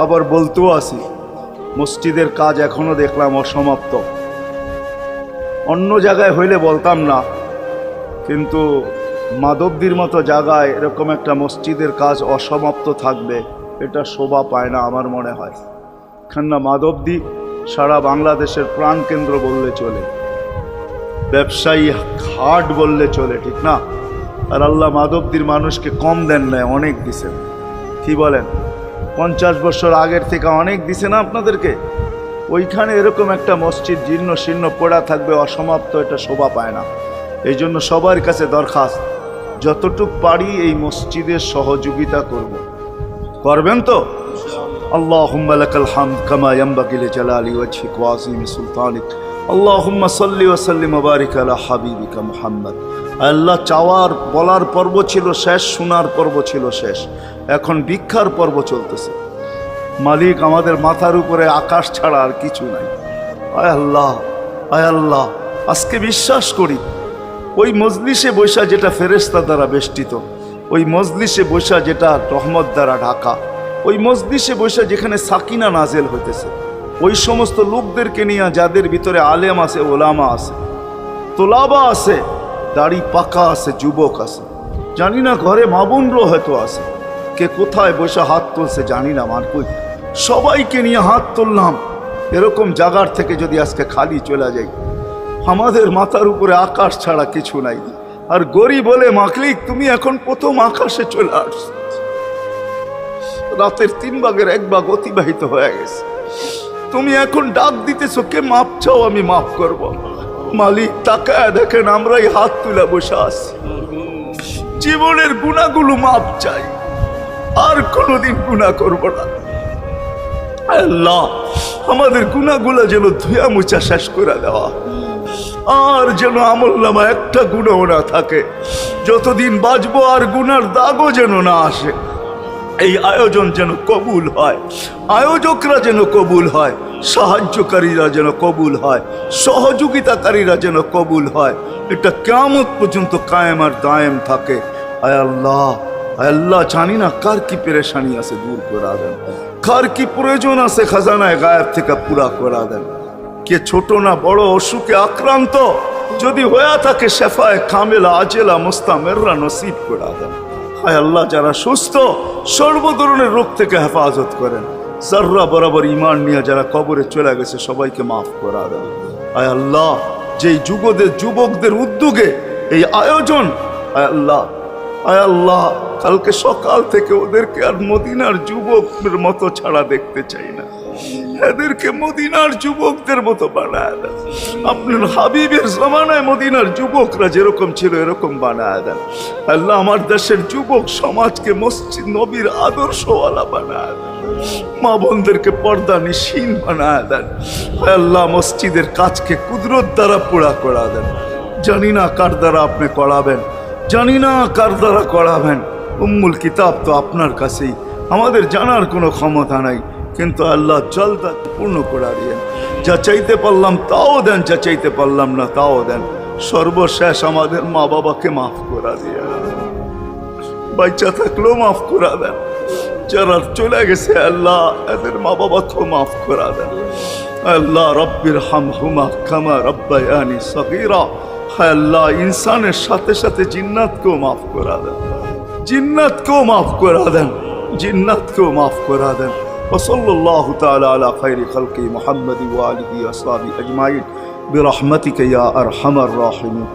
আবার বলতেও আসি, মসজিদের কাজ এখনো দেখলাম অসমাপ্ত। অন্য জায়গায় হইলে বলতাম না, কিন্তু মাধবদীর মতো জায়গায় এরকম একটা মসজিদের কাজ অসমাপ্ত থাকবে, এটা শোভা পায় না আমার মনে হয়। কেননা মাধবদী সারা বাংলাদেশের প্রাণকেন্দ্র বললে চলে, ব্যবসায়ী হাট বললে চলে, ঠিক না? আর আল্লাহ মাধবদীর মানুষকে কম দেন না, অনেক দিছেন। কি বলেন? 50 বছর আগের থেকে অনেক দিছে না আপনাদেরকে? ওইখানে এরকম একটা মসজিদ জীর্ণ শীর্ণ পড়া থাকবে অসমাপ্ত, এটা শোভা পায় না। এই জন্য সবার কাছে দরখাস্ত, যতটুক পারি এই মসজিদের সহযোগিতা করব। করবেন তো? আল্লাহুম্মা লাকাল হামদ কামা ইয়ানবাগি লিজালালি ওয়াজহিক ওয়া আযীমি সুলতানিক। আল্লাহুম্মা সাল্লি ওয়া সাল্লিম ওয়া বারিক আলা হাবিবিকা মুহাম্মদ। আল্লাহ, চাওয়ার বলার পর্ব ছিল শেষ, শোনার পর্ব ছিল শেষ, এখন ভিক্ষার পর্ব চলতেছে। মালিক, আমাদের মাথার উপরে আকাশ ছাড়া আর কিছু নাই। আয় আল্লাহ, আয় আল্লাহ, আজকে বিশ্বাস করি ওই মজলিসে বৈশা যেটা ফেরেশতা দ্বারা বেষ্টিত, ওই মজলিসে বৈশা যেটা রহমত দ্বারা ঢাকা, ওই মজলিসে বৈশা যেখানে সাকিনা নাজেল হইতেছে, ওই সমস্ত লোকদেরকে নিয়ে যাদের ভিতরে আলেম আছে, ওলামা আছে, তোলাবা আছে, দাড়ি পাকা আছে, যুবক আছে, জানি না ঘরে মা বোনরও হয়তো আছে, কে কোথায় বসে হাত তুলছে জানি না, মার কই সবাইকে নিয়ে হাত তুললাম। এরকম জায়গার থেকে যদি আজকে খালি চলে যাই, আমাদের মাথার উপরে আকাশ ছাড়া কিছু নাই। আর গরিব বলে, মাকলিক তুমি এখন প্রথম আকাশে চলে আসছ, রাতের 3 ভাগের 1 ভাগ অতিবাহিত হয়ে গেছে, তুমি এখন ডাক দিতেছো, কে মাপ চাও আমি মাফ করব। মালিক তাকায় দেখেন আমরাই হাত তুলে বসে আছি, জীবনের গুনাহগুলো মাপ চাই, আর কোনোদিন গুনাহ করব না। আল্লাহ, আমাদের গুনাহগুলো যেন ধুয়া মুছা শেষ করে দেওয়া, আর যেন আমলনামা একটা গুনাহ না থাকে, যতদিন বাঁচবো আর গুনার দাগও যেন না আসে। এই আয়োজন যেন কবুল হয়, আয়োজকরা যেন কবুল হয়, সাহায্যকারীরা যেন কবুল হয়, সহযোগিতাকারীরা যেন কবুল হয়, এটা কিয়ামত পর্যন্ত কায়েম আর দায়েম থাকে। আয় আল্লাহ, আয় আল্লাহ, জানি না কার কি পেরেশানি আছে, দূর করে দেন, কার কি প্রয়োজন আছে খাজানায় গায়েব থেকে পুরা করে দেন। কে ছোট না বড় অসুখে আক্রান্ত যদি হয়ে থাকে, শেফায়ে কামেলা আজেলা মুস্তামেররা নসিব করে দেন। আয় আল্লাহ, যারা সুস্থ সর্ব ধরনের রোগ থেকে হেফাজত করেন। যারা বরাবর ঈমান নিয়ে যারা কবরে চলে গেছে, সবাইকে মাফ করে দেন। আয় আল্লাহ, যেই যুবকদের উদ্যোগে এই আয়োজন, আয় আল্লাহ, আয় আল্লাহ, কালকে সকাল থেকে ওদেরকে আর মদিনার যুবকের মতো ছাড়া দেখতে চাই না। এদেরকে মদিনার যুবকদের মতো বানায় দেন। আপনার হাবিবের জমানায় মদিনার যুবকরা যেরকম ছিল এরকম বানায় দেন। আল্লাহ আমার দেশের যুবক সমাজকে মসজিদ নবীর আদর্শওয়ালা বানায় দেন। মা বোনদেরকে পর্দা নিশীন বানায় দেন। আল্লাহ মসজিদের কাজকে কুদরত দ্বারা পুরা করা দেন। জানি না কার দ্বারা আপনি করাবেন, জানি না কার দ্বারা করাবেন। উম্মুল কিতাব তো আপনার কাছেই, আমাদের জানার কোনো ক্ষমতা নাই, কিন্তু আল্লাহ জলদা পূর্ণ করা দিয়েন। যা চাইতে পারলাম তাও দেন, যা চাইতে পারলাম না তাও দেন। সর্বশেষ আমাদের মা বাবাকে মাফ করা দিয়ে, বাচ্চা থাকলেও মাফ করা দেন। যারা চলে গেছে আল্লাহ এদের মা বাবাকেও মাফ করা দেন। আল্লাহ রব্বির হামহুমা কামা রব্বায়ানি সগীরা। হায় আল্লাহ ইনসানের সাথে সাথে জিন্নাতকেও মাফ করা দেন, জিন্নাতকেও মাফ করা দেন, জিন্নাতকেও মাফ করা দেন। ওয়াসাল্লাল্লাহু তাআলা আলা খায়রি খালকি মুহাম্মাদি ওয়া আলিহি ওয়া আসহাবিহি আজমাইন বিরহমাতিকা ইয়া আরহামার রাহিমিন।